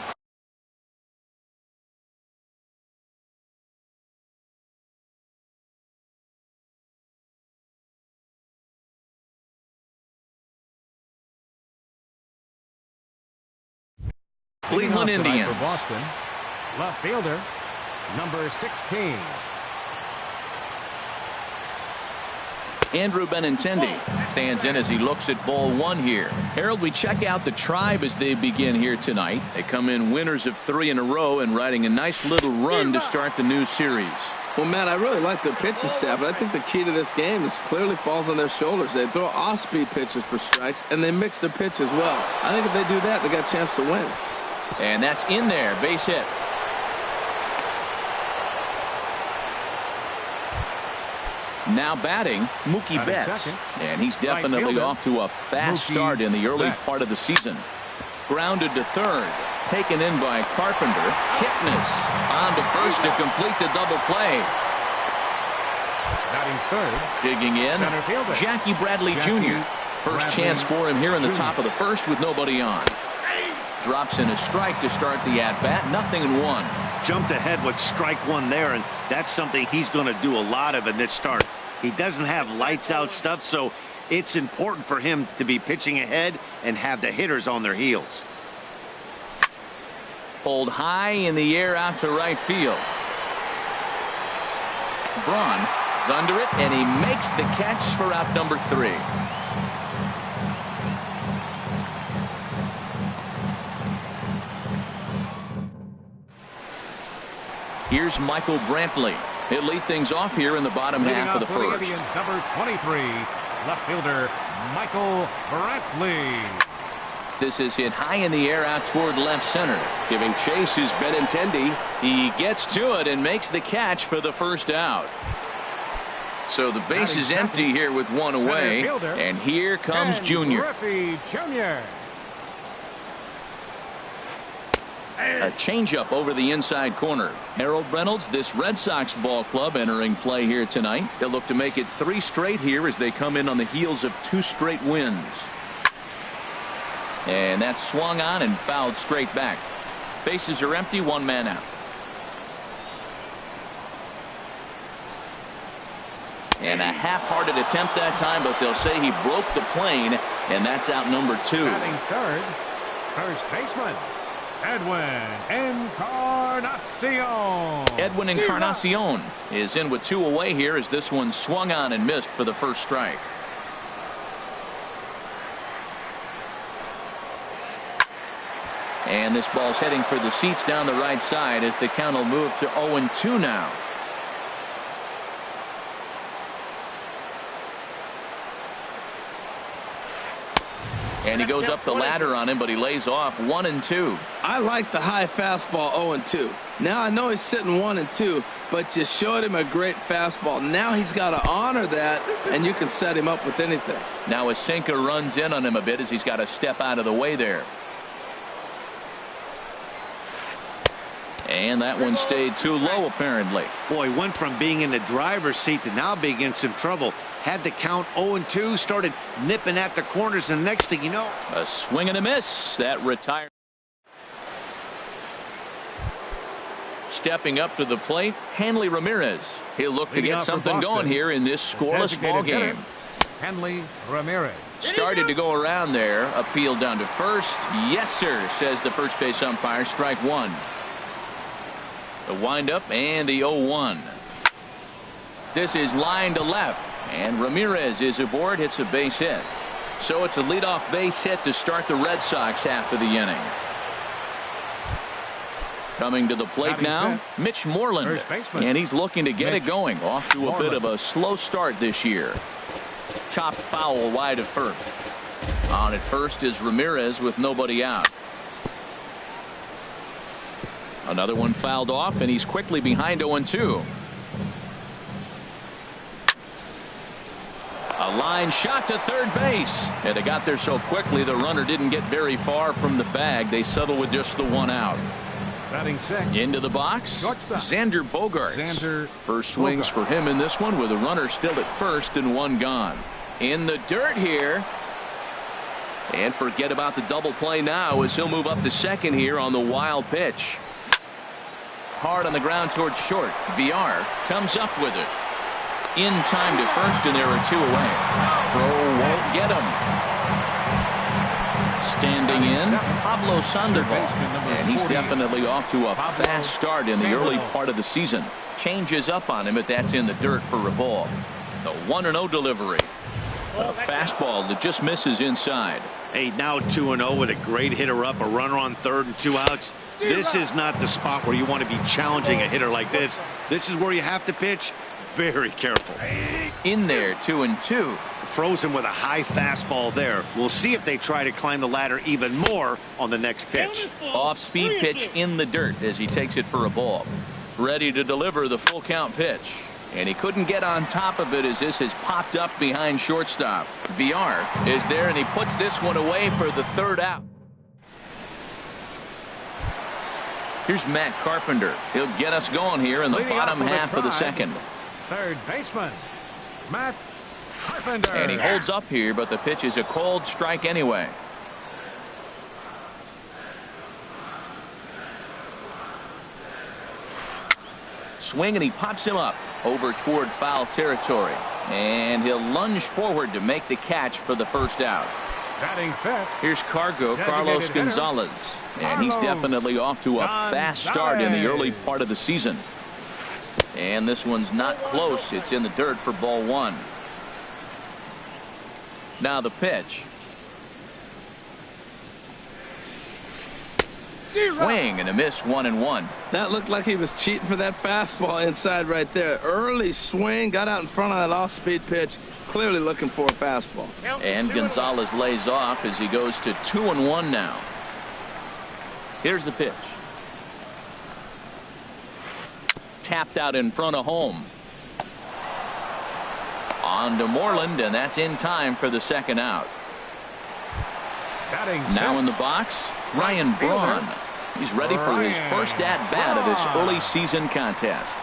Cleveland Indians. For Boston, left fielder, number 16. Andrew Benintendi stands in as he looks at ball one here. Harold, we check out the Tribe as they begin here tonight. They come in winners of 3 in a row and riding a nice little run to start the new series. Well, Matt, I really like their pitching staff, but I think the key to this game is clearly falls on their shoulders. They throw off-speed pitches for strikes, and they mix their pitch as well. I think if they do that, they got a chance to win. And that's in there, base hit. Now batting, Mookie Betts. And he's definitely off to a fast start in the early part of the season. Grounded to third. Taken in by Carpenter. Kipnis on to first to complete the double play. Batting third. Digging in, Jackie Bradley Jr. First chance for him here in the top of the first with nobody on. Drops in a strike to start the at-bat. 0-1. Jumped ahead with strike one there, and that's something he's going to do a lot of in this start. He doesn't have lights out stuff, so it's important for him to be pitching ahead and have the hitters on their heels. Pulled high in the air out to right field. Braun is under it, and he makes the catch for out number 3. Here's Michael Brantley. He'll lead things off here in the bottom half of the first. Indians, number 23, left fielder Michael Brantley. This is hit high in the air out toward left center. Giving chase is Benintendi. He gets to it and makes the catch for the first out. So the base is empty here with one away. And here comes Junior. Jr. A changeup over the inside corner. Harold Reynolds, this Red Sox ball club entering play here tonight. They'll look to make it 3 straight here as they come in on the heels of 2 straight wins. And that's swung on and fouled straight back. Bases are empty, 1 man out. And a half-hearted attempt that time, but they'll say he broke the plane, and that's out number 2. Batting third, first baseman Edwin Encarnacion. Edwin Encarnacion is in with 2 away here as this one swung on and missed for the first strike. And this ball's heading for the seats down the right side as the count will move to 0-2 now. And he goes up the ladder on him, but he lays off 1-2. I like the high fastball 0-2. Now I know he's sitting 1-2, but you showed him a great fastball. Now he's got to honor that, and you can set him up with anything. Now a sinker runs in on him a bit as he's got to step out of the way there. And that one stayed too low, apparently. Boy, went from being in the driver's seat to now being in some trouble. Had the count 0-2, started nipping at the corners, and next thing you know, a swing and a miss. That retired. Stepping up to the plate, Hanley Ramirez. He'll look to get something going here in this scoreless ball game. Hanley Ramirez. Started to go around there. Appeal down to first. Yes, sir, says the first base umpire. Strike 1. The windup and the 0-1. This is line to left. And Ramirez is aboard, hits a base hit. So it's a leadoff base hit to start the Red Sox half of the inning. Coming to the plate now, Mitch Moreland. And he's looking to get it going. Off to a bit of a slow start this year. Chopped foul wide of first. On at first is Ramirez with nobody out. Another one fouled off, and he's quickly behind 0-2. A line shot to third base. And they got there so quickly the runner didn't get very far from the bag. They settle with just the 1 out. Batting sixth. Into the box, Shortstop. Xander Bogaerts. Xander First swings Bogaerts. for him in this one with a runner still at first and one gone. In the dirt here. And forget about the double play now as he'll move up to second here on the wild pitch. Hard on the ground towards short. VR comes up with it. In time to first, and there are two away. Throw won't get him. Standing in, Pablo Sandoval. And he's definitely off to a fast start in the early part of the season. Changes up on him, but that's in the dirt for a ball. The 1-0 delivery. A fastball that just misses inside. Hey, now 2-0 with a great hitter up, a runner on third and 2 outs. This is not the spot where you want to be challenging a hitter like this. This is where you have to pitch very careful. In there, 2-2. Frozen with a high fastball there. We'll see if they try to climb the ladder even more on the next pitch. Off-speed pitch in the dirt as he takes it for a ball. Ready to deliver the full count pitch. And he couldn't get on top of it as this has popped up behind shortstop. VR is there, and he puts this one away for the third out. Here's Matt Carpenter. He'll get us going here in the bottom half of the second. Third baseman, Matt Carpenter. And he holds up here, but the pitch is a cold strike anyway. Swing, and he pops him up over toward foul territory. And he'll lunge forward to make the catch for the first out. Batting fifth. Here's Carlos Designated Gonzalez. And he's definitely off to a fast start in the early part of the season. And this one's not close. It's in the dirt for ball one. Now the pitch. Swing and a miss, 1-1. That looked like he was cheating for that fastball inside right there. Early swing, got out in front of that off-speed pitch, clearly looking for a fastball. And Gonzalez lays off as he goes to 2-1 now. Here's the pitch. Tapped out in front of home. On to Moreland, and that's in time for the second out. Now in the box, Ryan Braun. He's ready for his first at-bat of this early season contest.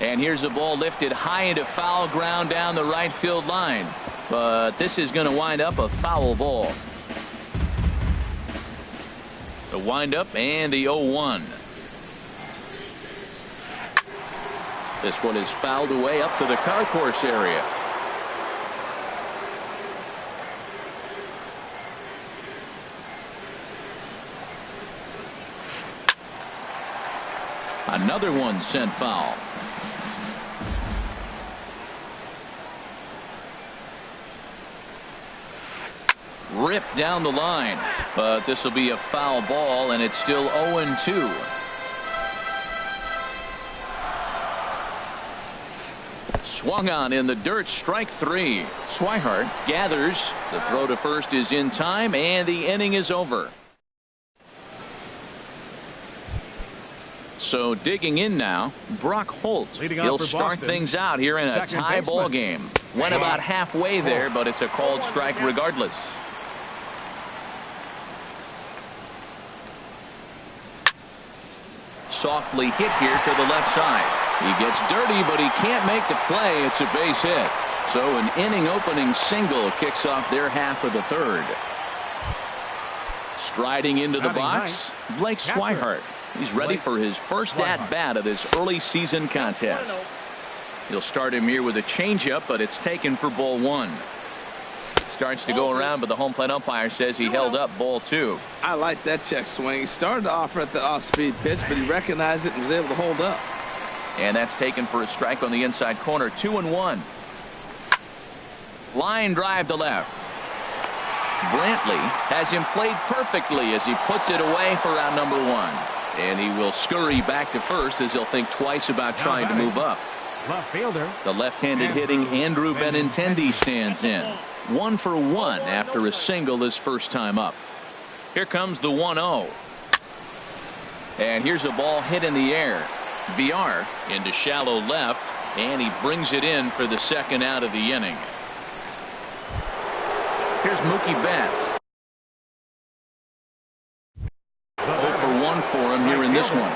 And here's a ball lifted high into foul ground down the right field line. But this is going to wind up a foul ball. The windup and the 0-1. This one is fouled away up to the concourse area. Another one sent foul. Ripped down the line, but this will be a foul ball, and it's still 0-2. Swung on in the dirt, strike three. Swihart gathers. The throw to first is in time, and the inning is over. So digging in now, Brock Holt. He'll start things out here in a tie ball game. Went about halfway there, but it's a called strike regardless. Softly hit here to the left side. He gets dirty, but he can't make the play. It's a base hit. So an inning opening single kicks off their half of the third. Striding into the box, Blake Swihart. He's ready for his first at-bat of this early season contest. He'll start him here with a changeup, but it's taken for ball one. Starts to go around, but the home plate umpire says he held up ball two. I like that check swing. He started to offer at the off-speed pitch, but he recognized it and was able to hold up. And that's taken for a strike on the inside corner. 2-1. Line drive to left. Brantley has him played perfectly as he puts it away for out number one. And he will scurry back to first as he'll think twice about trying to move up. Left fielder. The left-handed hitting Andrew Benintendi stands in. 1 for 1 after a single his first time up. Here comes the 1-0. And here's a ball hit in the air. VR into shallow left, and he brings it in for the second out of the inning. Here's Mookie Betts. 1 for him here in this one.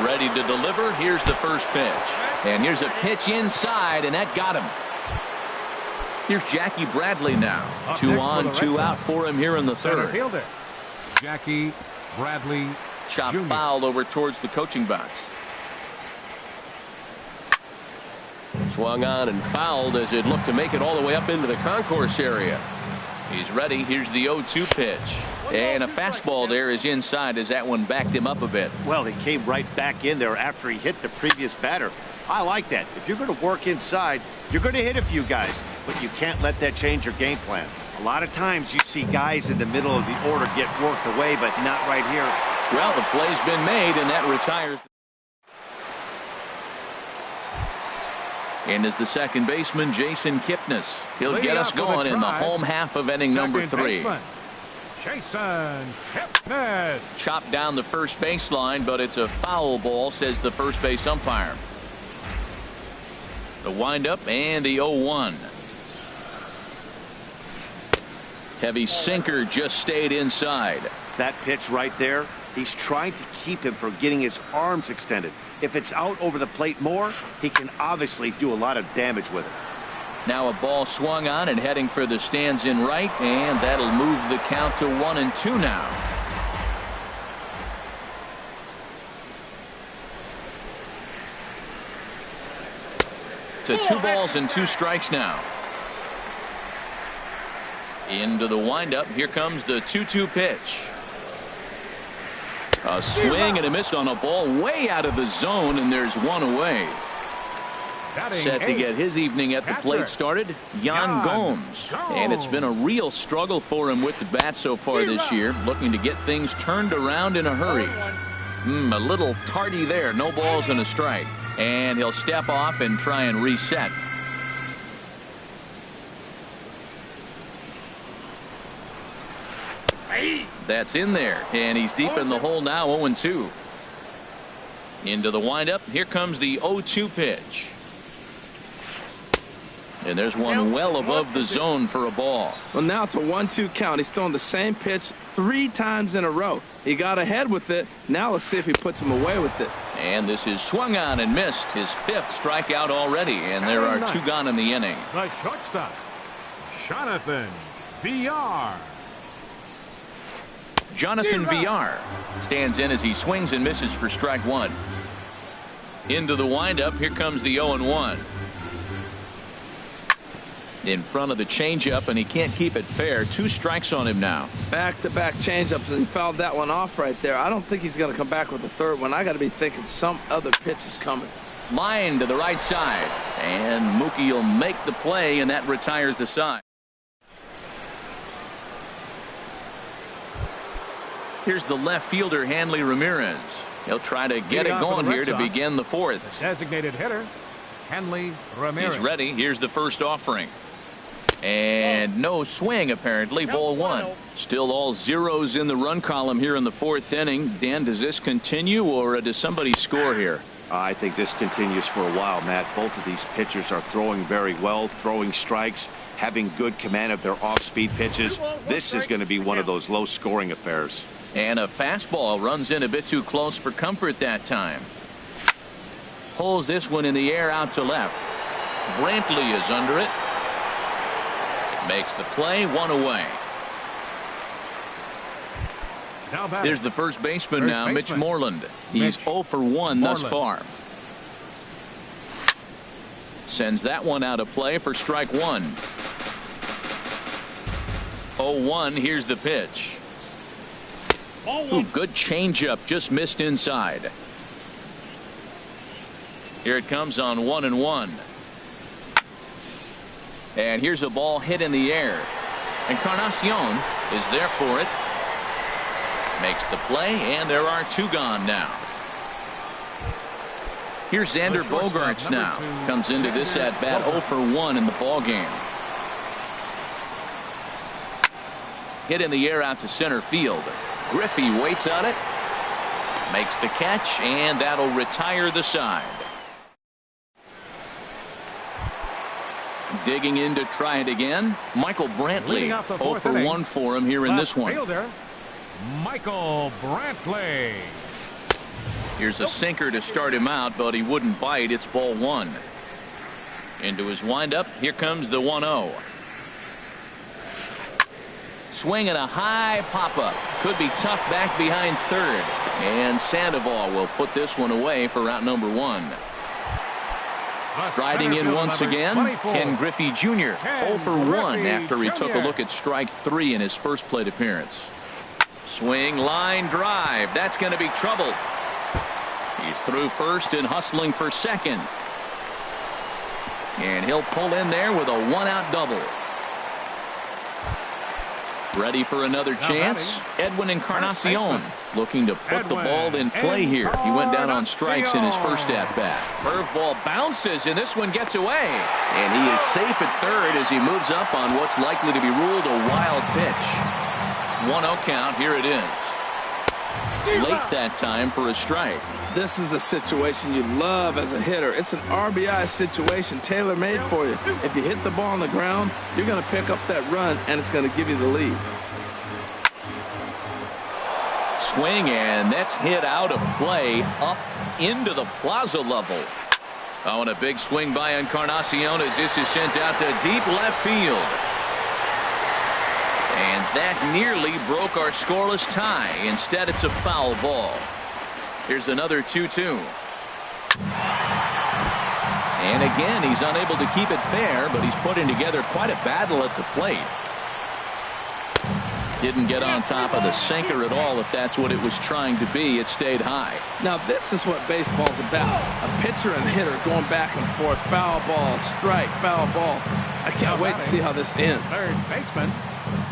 Ready to deliver. Here's the first pitch. And here's a pitch inside, and that got him. Here's Jackie Bradley now. 2 on, 2 out for him here in the third. Jackie Bradley Chop Jr. fouled over towards the coaching box. Swung on and fouled as it looked to make it all the way up into the concourse area. He's ready. Here's the 0-2 pitch. And a fastball there is inside as that one backed him up a bit. Well, he came right back in there after he hit the previous batter. I like that. If you're going to work inside, you're going to hit a few guys, but you can't let that change your game plan. A lot of times you see guys in the middle of the order get worked away, but not right here. Well, the play's been made, and that retires. And is the second baseman, Jason Kipnis. He'll get us going in the home half of inning number 3. Jason Kipnis. Chopped down the first baseline, but it's a foul ball, says the first base umpire. The windup and the 0-1. Heavy sinker just stayed inside. That pitch right there, he's trying to keep him from getting his arms extended. If it's out over the plate more, he can obviously do a lot of damage with it. Now a ball swung on and heading for the stands in right, and that'll move the count to 1-2 now. To 2 balls and 2 strikes now. Into the windup. Here comes the 2-2 pitch. A swing and a miss on a ball way out of the zone, and there's one away. Set to get his evening at the plate started, Yan Gomes. And it's been a real struggle for him with the bat so far this year, looking to get things turned around in a hurry. A little tardy there, no balls and a strike. And he'll step off and try and reset. That's in there, and he's deep in the hole now. 0-2. Into the windup. Here comes the 0-2 pitch. And there's one well above the zone for a ball. Well, now it's a 1-2 count. He's throwing the same pitch 3 times in a row. He got ahead with it. Now let's see if he puts him away with it. And this is swung on and missed. His 5th strikeout already, and there are 2 gone in the inning. The shortstop, Jonathan VR. Jonathan VR stands in as he swings and misses for strike 1. Into the windup. Here comes the 0-1. In front of the changeup, and he can't keep it fair. 2 strikes on him now. Back-to-back changeups, and he fouled that one off right there. I don't think he's going to come back with the 3rd one. I got to be thinking some other pitch is coming. Line to the right side, and Mookie will make the play, and that retires the side. Here's the left fielder, Hanley Ramirez. He'll try to get it going here to begin the 4th. Designated hitter, Hanley Ramirez. He's ready. Here's the first offering. And no swing, apparently. Ball 1. Still all zeros in the run column here in the 4th inning. Dan, does this continue, or does somebody score here? I think this continues for a while, Matt. Both of these pitchers are throwing very well, throwing strikes, having good command of their off-speed pitches. This is going to be one of those low-scoring affairs. And a fastball runs in a bit too close for comfort that time. Pulls this one in the air out to left. Brantley is under it. Makes the play. 1 away. There's the first baseman now, Mitch Moreland. He's 0 for 1 thus far. Sends that one out of play for strike 1. 0-1. Here's the pitch. Ooh, good changeup, just missed inside. Here it comes on 1-1. And here's a ball hit in the air. Encarnacion is there for it. Makes the play, and there are 2 gone now. Here's Xander Bogaerts now. Comes into this at bat 0 for 1 in the ball game. Hit in the air out to center field. Griffey waits on it. Makes the catch, and that'll retire the side. Digging in to try it again. Michael Brantley. 0 for 1 for him here in this one. Michael Brantley. Here's a sinker to start him out, but he wouldn't bite. It's ball one. Into his windup. Here comes the 1-0. Swing and a high pop-up. Could be tough back behind third. And Sandoval will put this one away for route number one. Striding in once again, Ken Griffey Jr. 0 for 1 after he took a look at strike 3 in his first plate appearance. Swing, line drive. That's going to be trouble. He's through first and hustling for second. And he'll pull in there with a one-out double. Ready for another chance. Edwin Encarnacion looking to put the ball in play here. He went down on strikes in his first at-bat. Curveball bounces, and this one gets away. And he is safe at third as he moves up on what's likely to be ruled a wild pitch. 1-0 count. Here it is. Late that time for a strike. This is a situation you love as a hitter. It's an RBI situation tailor-made for you. If you hit the ball on the ground, you're going to pick up that run, and it's going to give you the lead. Swing, and that's hit out of play up into the plaza level. Oh, and a big swing by Encarnacion as this is sent out to deep left field. And that nearly broke our scoreless tie. Instead, it's a foul ball. Here's another 2-2. And again, he's unable to keep it fair, but he's putting together quite a battle at the plate. Didn't get on top of the sinker at all, if that's what it was trying to be. It stayed high. Now, this is what baseball's about. A pitcher and hitter going back and forth. Foul ball, strike, foul ball. I can't wait to see how this ends. Third baseman.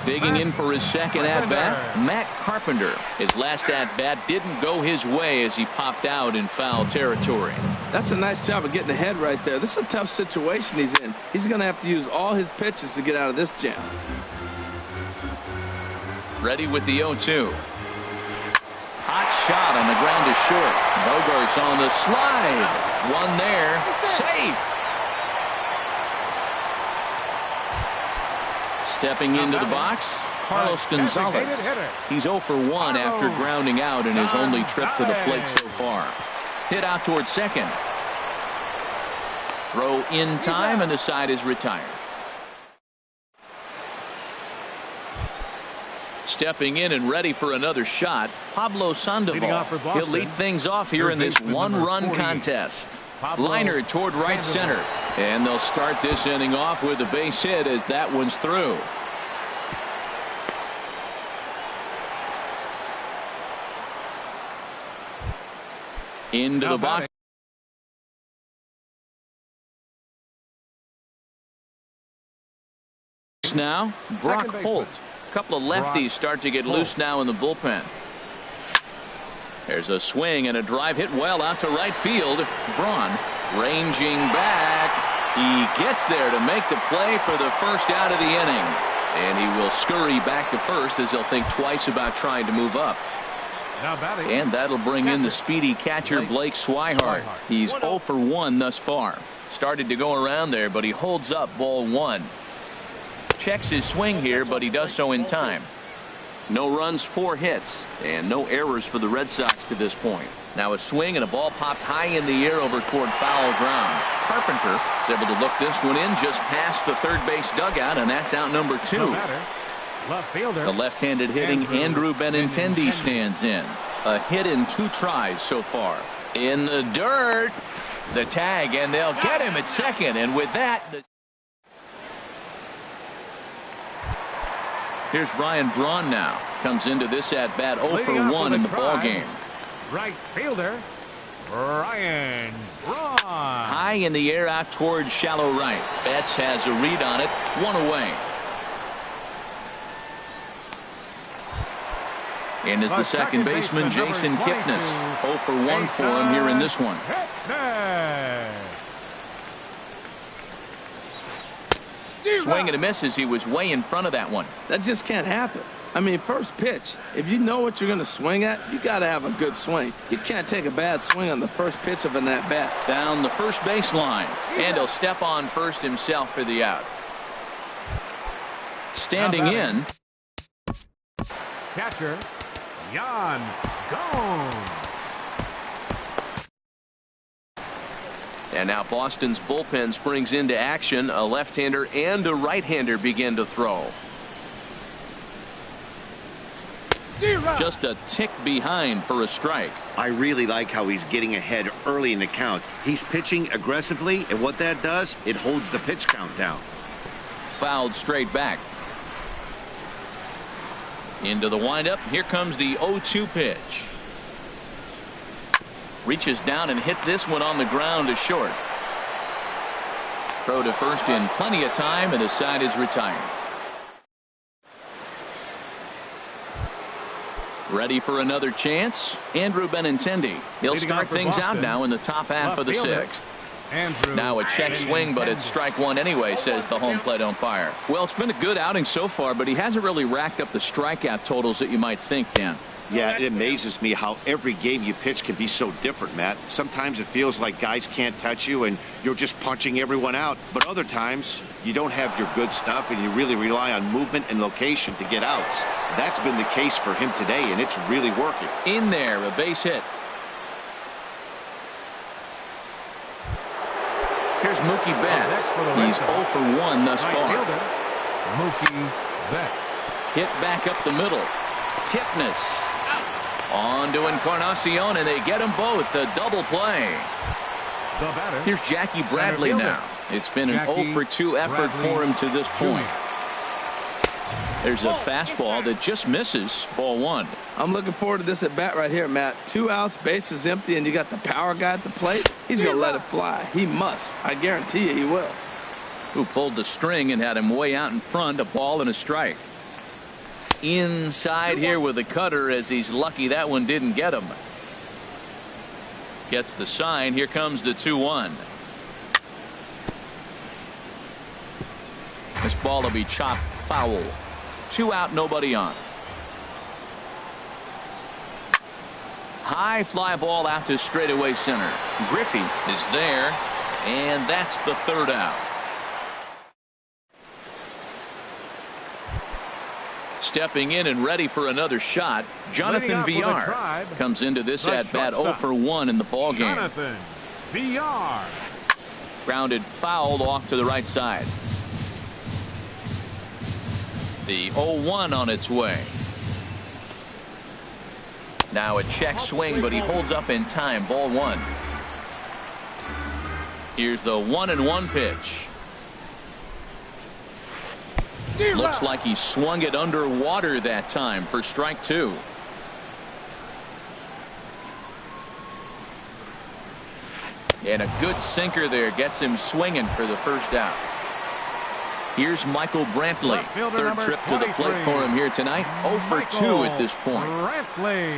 Digging in for his second at-bat, Matt Carpenter. His last at-bat didn't go his way as he popped out in foul territory. That's a nice job of getting ahead right there. This is a tough situation he's in. He's going to have to use all his pitches to get out of this jam. Ready with the 0-2. Hot shot on the ground to short. Bogart's on the slide. One there. Safe. Stepping into the box, Carlos Gonzalez. He's 0 for 1 after grounding out in his only trip to the plate so far. Hit out towards second. Throw in time, and the side is retired. Stepping in and ready for another shot, Pablo Sandoval. He'll lead things off here in this one-run contest. Liner toward right center. And they'll start this inning off with a base hit as that one's through. Into the box. Now, Brock Holt. A couple of lefties start to get loose now in the bullpen. There's a swing and a drive hit well out to right field. Braun ranging back. He gets there to make the play for the first out of the inning. And he will scurry back to first as he'll think twice about trying to move up. And that'll bring in the speedy catcher Blake Swihart. He's 0 for 1 thus far. Started to go around there, but he holds up ball one. Checks his swing here, but he does so in time. No runs, 4 hits, and no errors for the Red Sox to this point. Now a swing and a ball popped high in the air over toward foul ground. Carpenter is able to look this one in just past the third base dugout, and that's out number 2. Left fielder. The left-handed hitting Andrew Benintendi stands in. A hit in 2 tries so far. In the dirt. The tag, and they'll get him at second, and with that... Here's Ryan Braun now. Comes into this at-bat 0 for 1 in the ballgame. Right fielder, Ryan Braun. High in the air out towards shallow right. Betts has a read on it. 1 away. And is the second baseman Jason Kipnis. 0 for 1 for him here in this one. Swing and a miss as he was way in front of that one. That just can't happen. I mean, first pitch, if you know what you're going to swing at, you got to have a good swing. You can't take a bad swing on the first pitch of an at-bat. Down the first baseline, and he'll step on first himself for the out. Standing in. Catcher Jan gone. And now Boston's bullpen springs into action. A left-hander and a right-hander begin to throw. Just a tick behind for a strike. I really like how he's getting ahead early in the count. He's pitching aggressively, and what that does, it holds the pitch count down. Fouled straight back. Into the windup. Here comes the 0-2 pitch. Reaches down and hits this one on the ground to short. Throw to first in plenty of time, and the side is retired. Ready for another chance. Andrew Benintendi. He'll start things out now in the top half of the sixth. Now a check swing, but it's strike one anyway, says the home plate umpire. Well, it's been a good outing so far, but he hasn't really racked up the strikeout totals that you might think, Dan. Yeah, it amazes me how every game you pitch can be so different, Matt. Sometimes it feels like guys can't touch you and you're just punching everyone out. But other times, you don't have your good stuff and you really rely on movement and location to get outs. That's been the case for him today, and it's really working. In there, a base hit. Here's Mookie Betts. He's 0 for 1 thus far. Mookie Betts. Hit back up the middle. Kipnis. On to Encarnacion, and they get them both. A double play. The batter. Here's Jackie Bradley now. It's been an 0 for 2 effort for him to this point. There's a fastball that just misses. Ball one. I'm looking forward to this at bat right here, Matt. 2 outs, bases empty, and you got the power guy at the plate. He's going to let it fly. He must. I guarantee you he will. Who pulled the string and had him way out in front. A ball and a strike. Inside here with the cutter, as he's lucky that one didn't get him. Gets the sign. Here comes the 2-1. This ball will be chopped foul. 2 out, nobody on. High fly ball out to straightaway center. Griffey is there, and that's the 3rd out. Stepping in and ready for another shot, Jonathan Villar comes into this at bat 0 for 1 in the ball game. Jonathan Villar. Grounded fouled off to the right side. The 0-1 on its way. Now a check swing, but he holds up in time. Ball 1. Here's the 1-1 pitch. Looks like he swung it underwater that time for strike 2. And a good sinker there gets him swinging for the first out. Here's Michael Brantley. 3rd trip to the plate for him here tonight. 0 for 2 at this point. Brantley.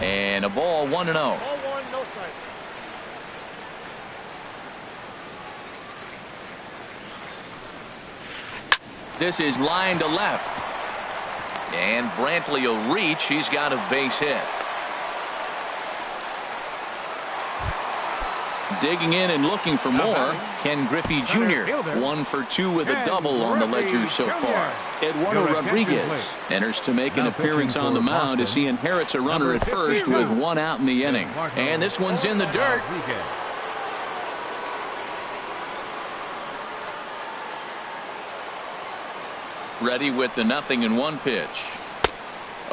And a ball 1-0. This is line to left. And Brantley will reach. He's got a base hit. Digging in and looking for more. Ken Griffey Jr. 1 for 2 with a double on the ledger so far. Eduardo Rodriguez enters to make an appearance on the mound as he inherits a runner at first with 1 out in the inning. And this one's in the dirt. Ready with the 0-1 pitch.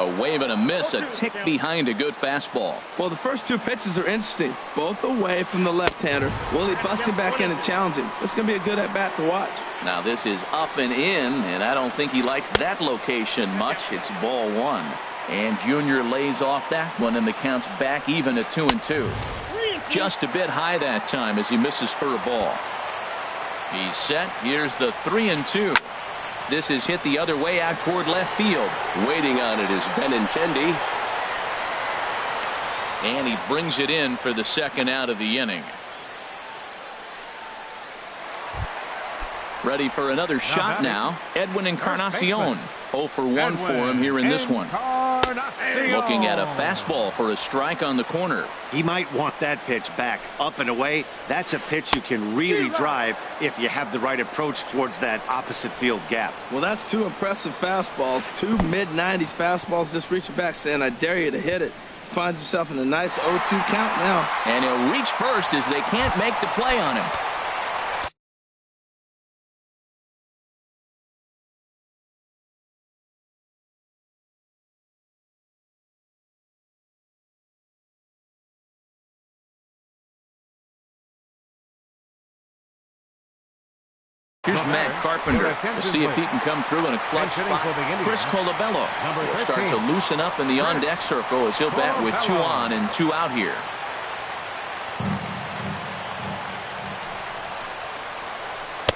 A wave and a miss, a tick behind a good fastball. Well, the first 2 pitches are interesting. Both away from the left-hander. Will he bust him back in and challenge him? This is going to be a good at-bat to watch. Now this is up and in, and I don't think he likes that location much. It's ball 1. And Junior lays off that one, and the count's back even at 2-2. Just a bit high that time as he misses for a ball. He's set. Here's the 3-2. This is hit the other way out toward left field. Waiting on it is Benintendi. And he brings it in for the 2nd out of the inning. Ready for another shot now. Edwin Encarnacion. 0 for 1 for him here in this one. Looking at a fastball for a strike on the corner. He might want that pitch back, up and away. That's a pitch you can really drive if you have the right approach towards that opposite field gap. Well, that's two impressive fastballs, two mid-90s fastballs just reaching back saying, I dare you to hit it. Finds himself in a nice 0-2 count now. And he'll reach first as they can't make the play on him. Here's Matt Carpenter to see if he can come through in a clutch spot. Chris Colabello will start to loosen up in the on-deck circle as he'll bat with 2 on and 2 out here.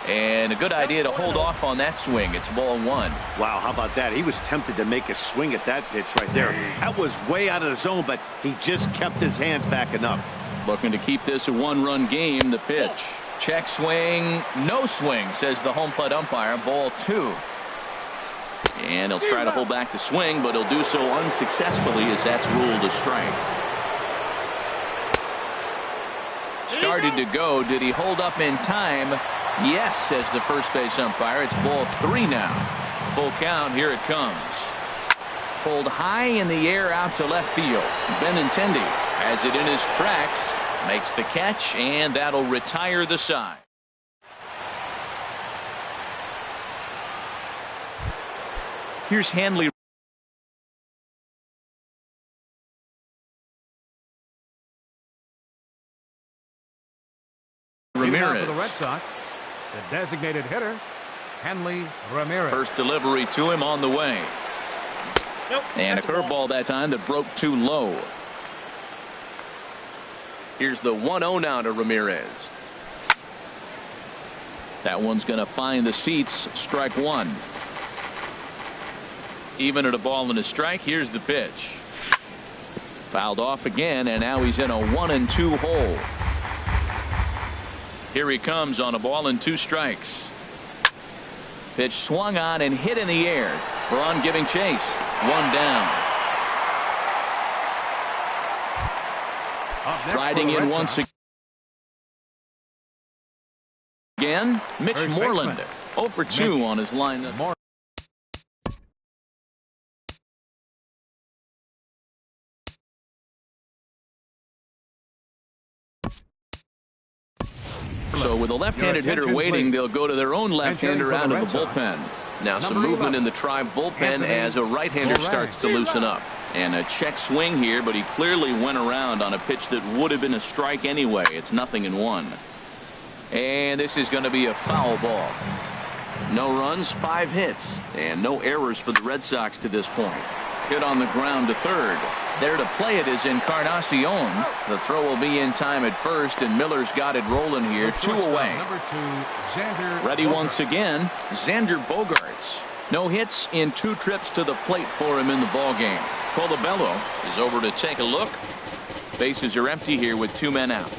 And a good idea to hold off on that swing. It's ball 1. Wow, how about that? He was tempted to make a swing at that pitch right there. That was way out of the zone, but he just kept his hands back enough. Looking to keep this a 1-run game. The pitch. Check swing, no swing, says the home plate umpire. Ball 2. And he'll try to hold back the swing, but he'll do so unsuccessfully as that's ruled a strike. Started to go. Did he hold up in time? Yes, says the first base umpire. It's ball 3 now. Full count. Here it comes. Pulled high in the air out to left field. Benintendi has it in his tracks. Makes the catch, and that'll retire the side. Here's Hanley. Ramirez. For the Red Sox, the designated hitter, Hanley Ramirez. First delivery to him on the way. And a curveball that time that broke too low. Here's the 1-0 now to Ramirez. That one's going to find the seats. Strike 1. Even at a ball and a strike. Here's the pitch. Fouled off again, and now he's in a 1-2 hole. Here he comes on a ball and 2 strikes. Pitch swung on and hit in the air. Braun giving chase. 1 down. Striding in once again, Mitch Moreland. 0 for 2 on his line. So with a left-handed hitter waiting, they'll go to their own left-hander out of the bullpen. Now some movement in the Tribe bullpen as a right-hander starts to loosen up. And a check swing here, but he clearly went around on a pitch that would have been a strike anyway. It's 0-1. And this is going to be a foul ball. No runs, 5 hits, and no errors for the Red Sox to this point. Hit on the ground to third. There to play it is Encarnacion. The throw will be in time at first, and Miller's got it rolling here. 2 away. Ready once again, Xander Bogaerts. No hits in 2 trips to the plate for him in the ballgame. Colabello is over to take a look. Bases are empty here with 2 men out.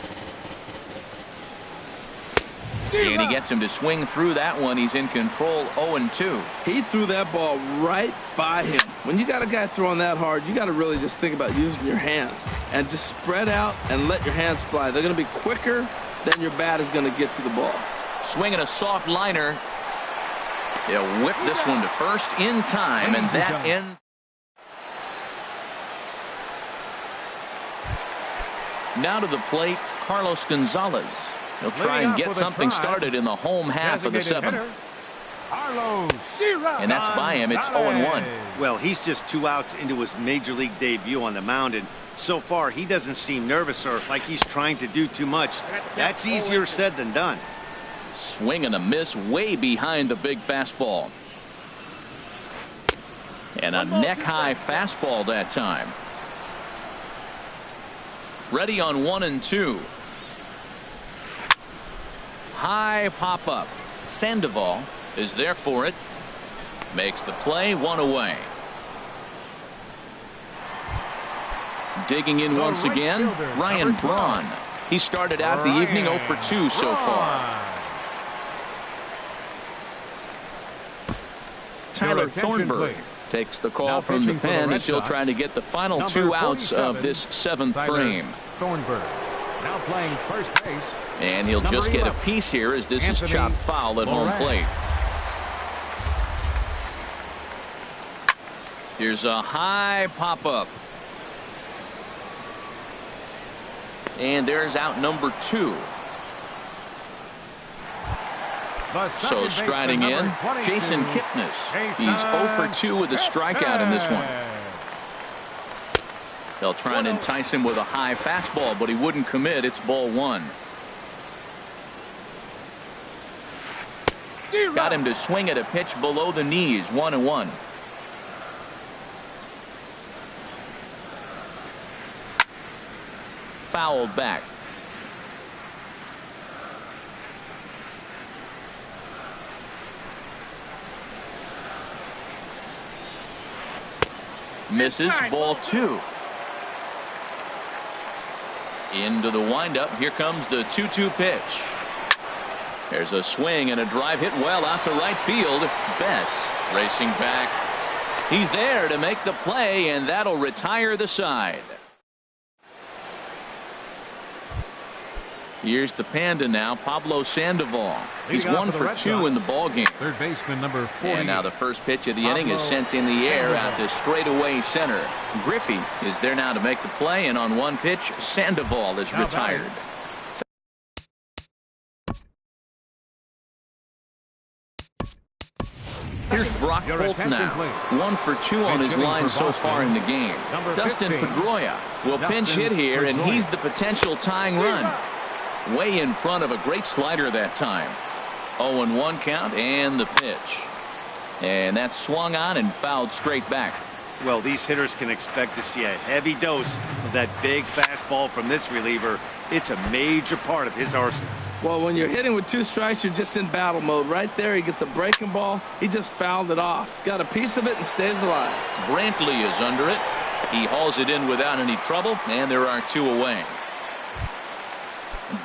And he gets him to swing through that one. He's in control. 0-2. He threw that ball right by him. When you got a guy throwing that hard, you got to really just think about using your hands and just spread out and let your hands fly. They're going to be quicker than your bat is going to get to the ball. Swinging a soft liner. They'll whip this one to first in time, and that ends. Now to the plate, Carlos Gonzalez. He'll try and get something started in the home half of the 7th. And that's by him. It's 0-1. Well, he's just 2 outs into his major league debut on the mound, and so far he doesn't seem nervous or like he's trying to do too much. That's easier said than done. Swing and a miss way behind the big fastball. And a neck-high fastball that time. Ready on 1-2. High pop-up. Sandoval is there for it. Makes the play. 1 away. Digging in once again, Ryan Braun. He started out the evening 0 for 2 so far. Tyler Thornburg Takes the call from the pen as he'll try to get the final 2 outs of this 7th frame. Thornburg now playing first base. And he'll just get a piece here as this is chopped foul at home plate. Here's a high pop-up. And there's out number 2. So striding in, Jason Kipnis. He's 0 for 2 with a strikeout in this one. They'll try and entice him with a high fastball, but he wouldn't commit. It's ball 1. Got him to swing at a pitch below the knees. 1-1. Fouled back. Misses. Ball 2. Into the windup. Here comes the 2-2 pitch. There's a swing and a drive hit well out to right field. Betts racing back. He's there to make the play, and that'll retire the side. Here's the Panda now, Pablo Sandoval. He's 1 for 2 in the ballgame. Third baseman number 40. And now the first pitch of the inning is sent in the air out to straightaway center. Griffey is there now to make the play, and on one pitch, Sandoval is retired. Here's Brock Holt now. 1 for 2 on his line so far in the game. Dustin Pedroia will pinch hit here, and he's the potential tying run. Way in front of a great slider that time. 0-1 count and the pitch. And that's swung on and fouled straight back. Well, these hitters can expect to see a heavy dose of that big fastball from this reliever. It's a major part of his arsenal. Well, when you're hitting with 2 strikes, you're just in battle mode. Right there, he gets a breaking ball. He just fouled it off. Got a piece of it and stays alive. Brantley is under it. He hauls it in without any trouble, and there are 2 away.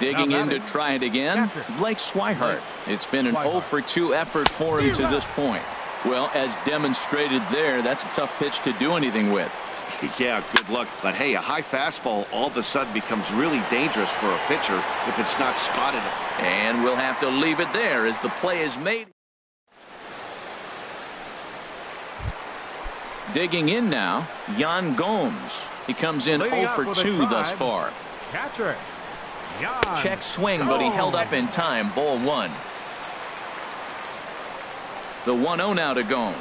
Digging in to try it again, Blake Swihart. It's been an 0 for 2 effort for him to this point. Well, as demonstrated there, that's a tough pitch to do anything with. Yeah, good luck. But hey, a high fastball all of a sudden becomes really dangerous for a pitcher if it's not spotted. And we'll have to leave it there as the play is made. Digging in now, Yan Gomes. He comes in 0 for 2 thus far. Catcher. Check swing, but he held up in time. Ball 1. The 1-0 now to Gomes.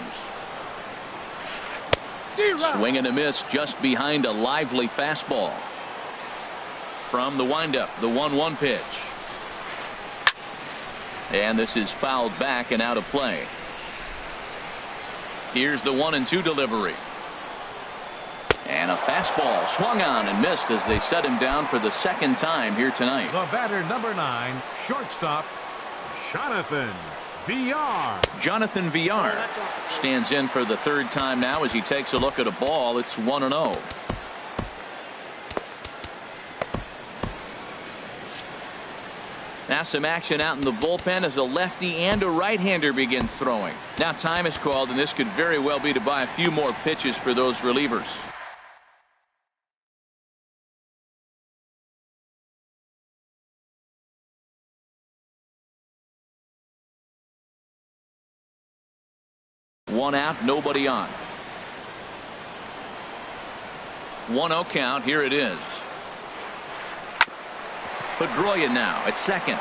Swing and a miss just behind a lively fastball. From the windup, the 1-1 pitch. And this is fouled back and out of play. Here's the 1-2 delivery. And a fastball swung on and missed as they set him down for the 2nd time here tonight. The batter, number 9, shortstop, Jonathan Villar. Jonathan Villar stands in for the 3rd time now as he takes a look at a ball. It's 1-0. Now some action out in the bullpen as a lefty and a right-hander begin throwing. Now time is called, and this could very well be to buy a few more pitches for those relievers. One out, nobody on. 1-0 count. Here it is. Pedroia now at second.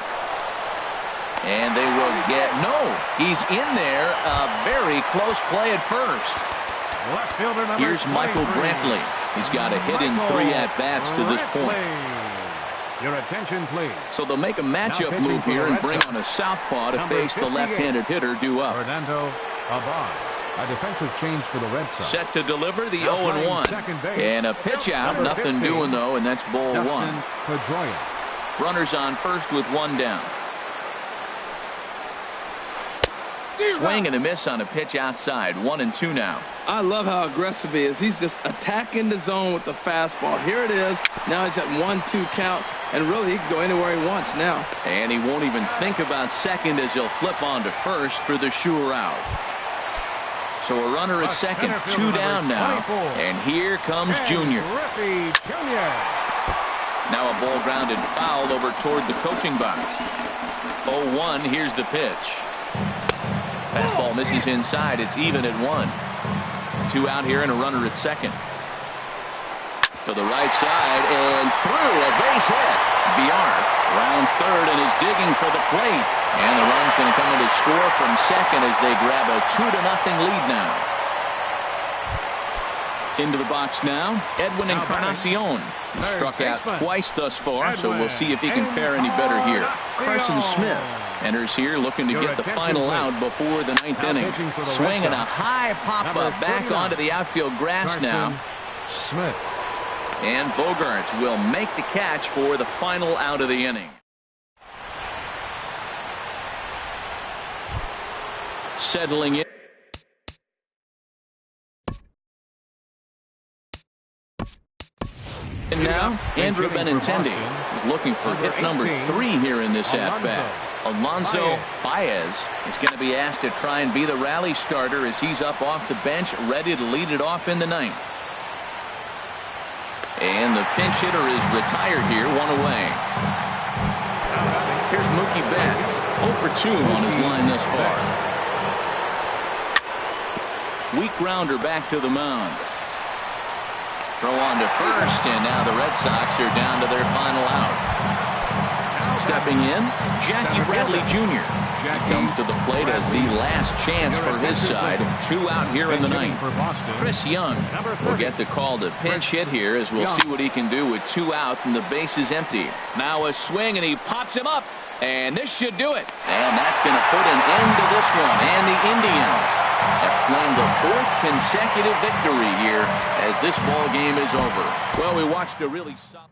And they will get no. He's in there. A very close play at first. Left fielder number Here's Michael Brantley. He's got a hit in 3 at-bats to this point. Your attention, please. So they'll make a matchup move here and bring on a southpaw to face the left-handed hitter due up. Fernando Abad. A defensive change for the Red Sox. Set to deliver the 0-1. And a pitch out. Nothing doing, though, and that's ball 1. Pedroia. Runners on first with 1 down. Swing and a miss on a pitch outside. 1-2 now. I love how aggressive he is. He's just attacking the zone with the fastball. Here it is. Now he's at 1-2 count, and really he can go anywhere he wants now. And he won't even think about second as he'll flip on to first for the sure out. So a runner at second, 2 down now. And here comes Junior. Now a ball grounded foul over toward the coaching box. 0-1, here's the pitch. Fastball misses inside. It's even at 1. 2 out here and a runner at second. To the right side and through, a base hit. VR rounds third and is digging for the plate. And the run's going to come in to score from second as they grab a 2-0 lead now. Into the box now, Edwin Encarnacion. He struck out twice thus far, so we'll see if he can fare any better here. Carson Smith enters here looking to get the final out before the 9th inning. Swinging a high pop-up back onto the outfield grass now. Smith. And Bogaerts will make the catch for the final out of the inning. Settling in. And now, Andrew Benintendi is looking for hit number 3 here in this at-bat. Alonso Baez is going to be asked to try and be the rally starter as he's up off the bench, ready to lead it off in the 9th. And the pinch hitter is retired here, 1 away. Here's Mookie Betts, 0 for 2 on his line thus far. Weak grounder back to the mound. Throw on to first, and now the Red Sox are down to their final out. Stepping in, Jackie Bradley Jr. He comes to the plate as the last chance for his side. 2 out here in the 9th. Chris Young will get the call to pinch hit here as we'll see what he can do with 2 out and the base is empty. Now a swing, and he pops him up, and this should do it. And that's going to put an end to this one, and the Indians have claimed a 4th consecutive victory here as this ball game is over. Well, we watched a really solid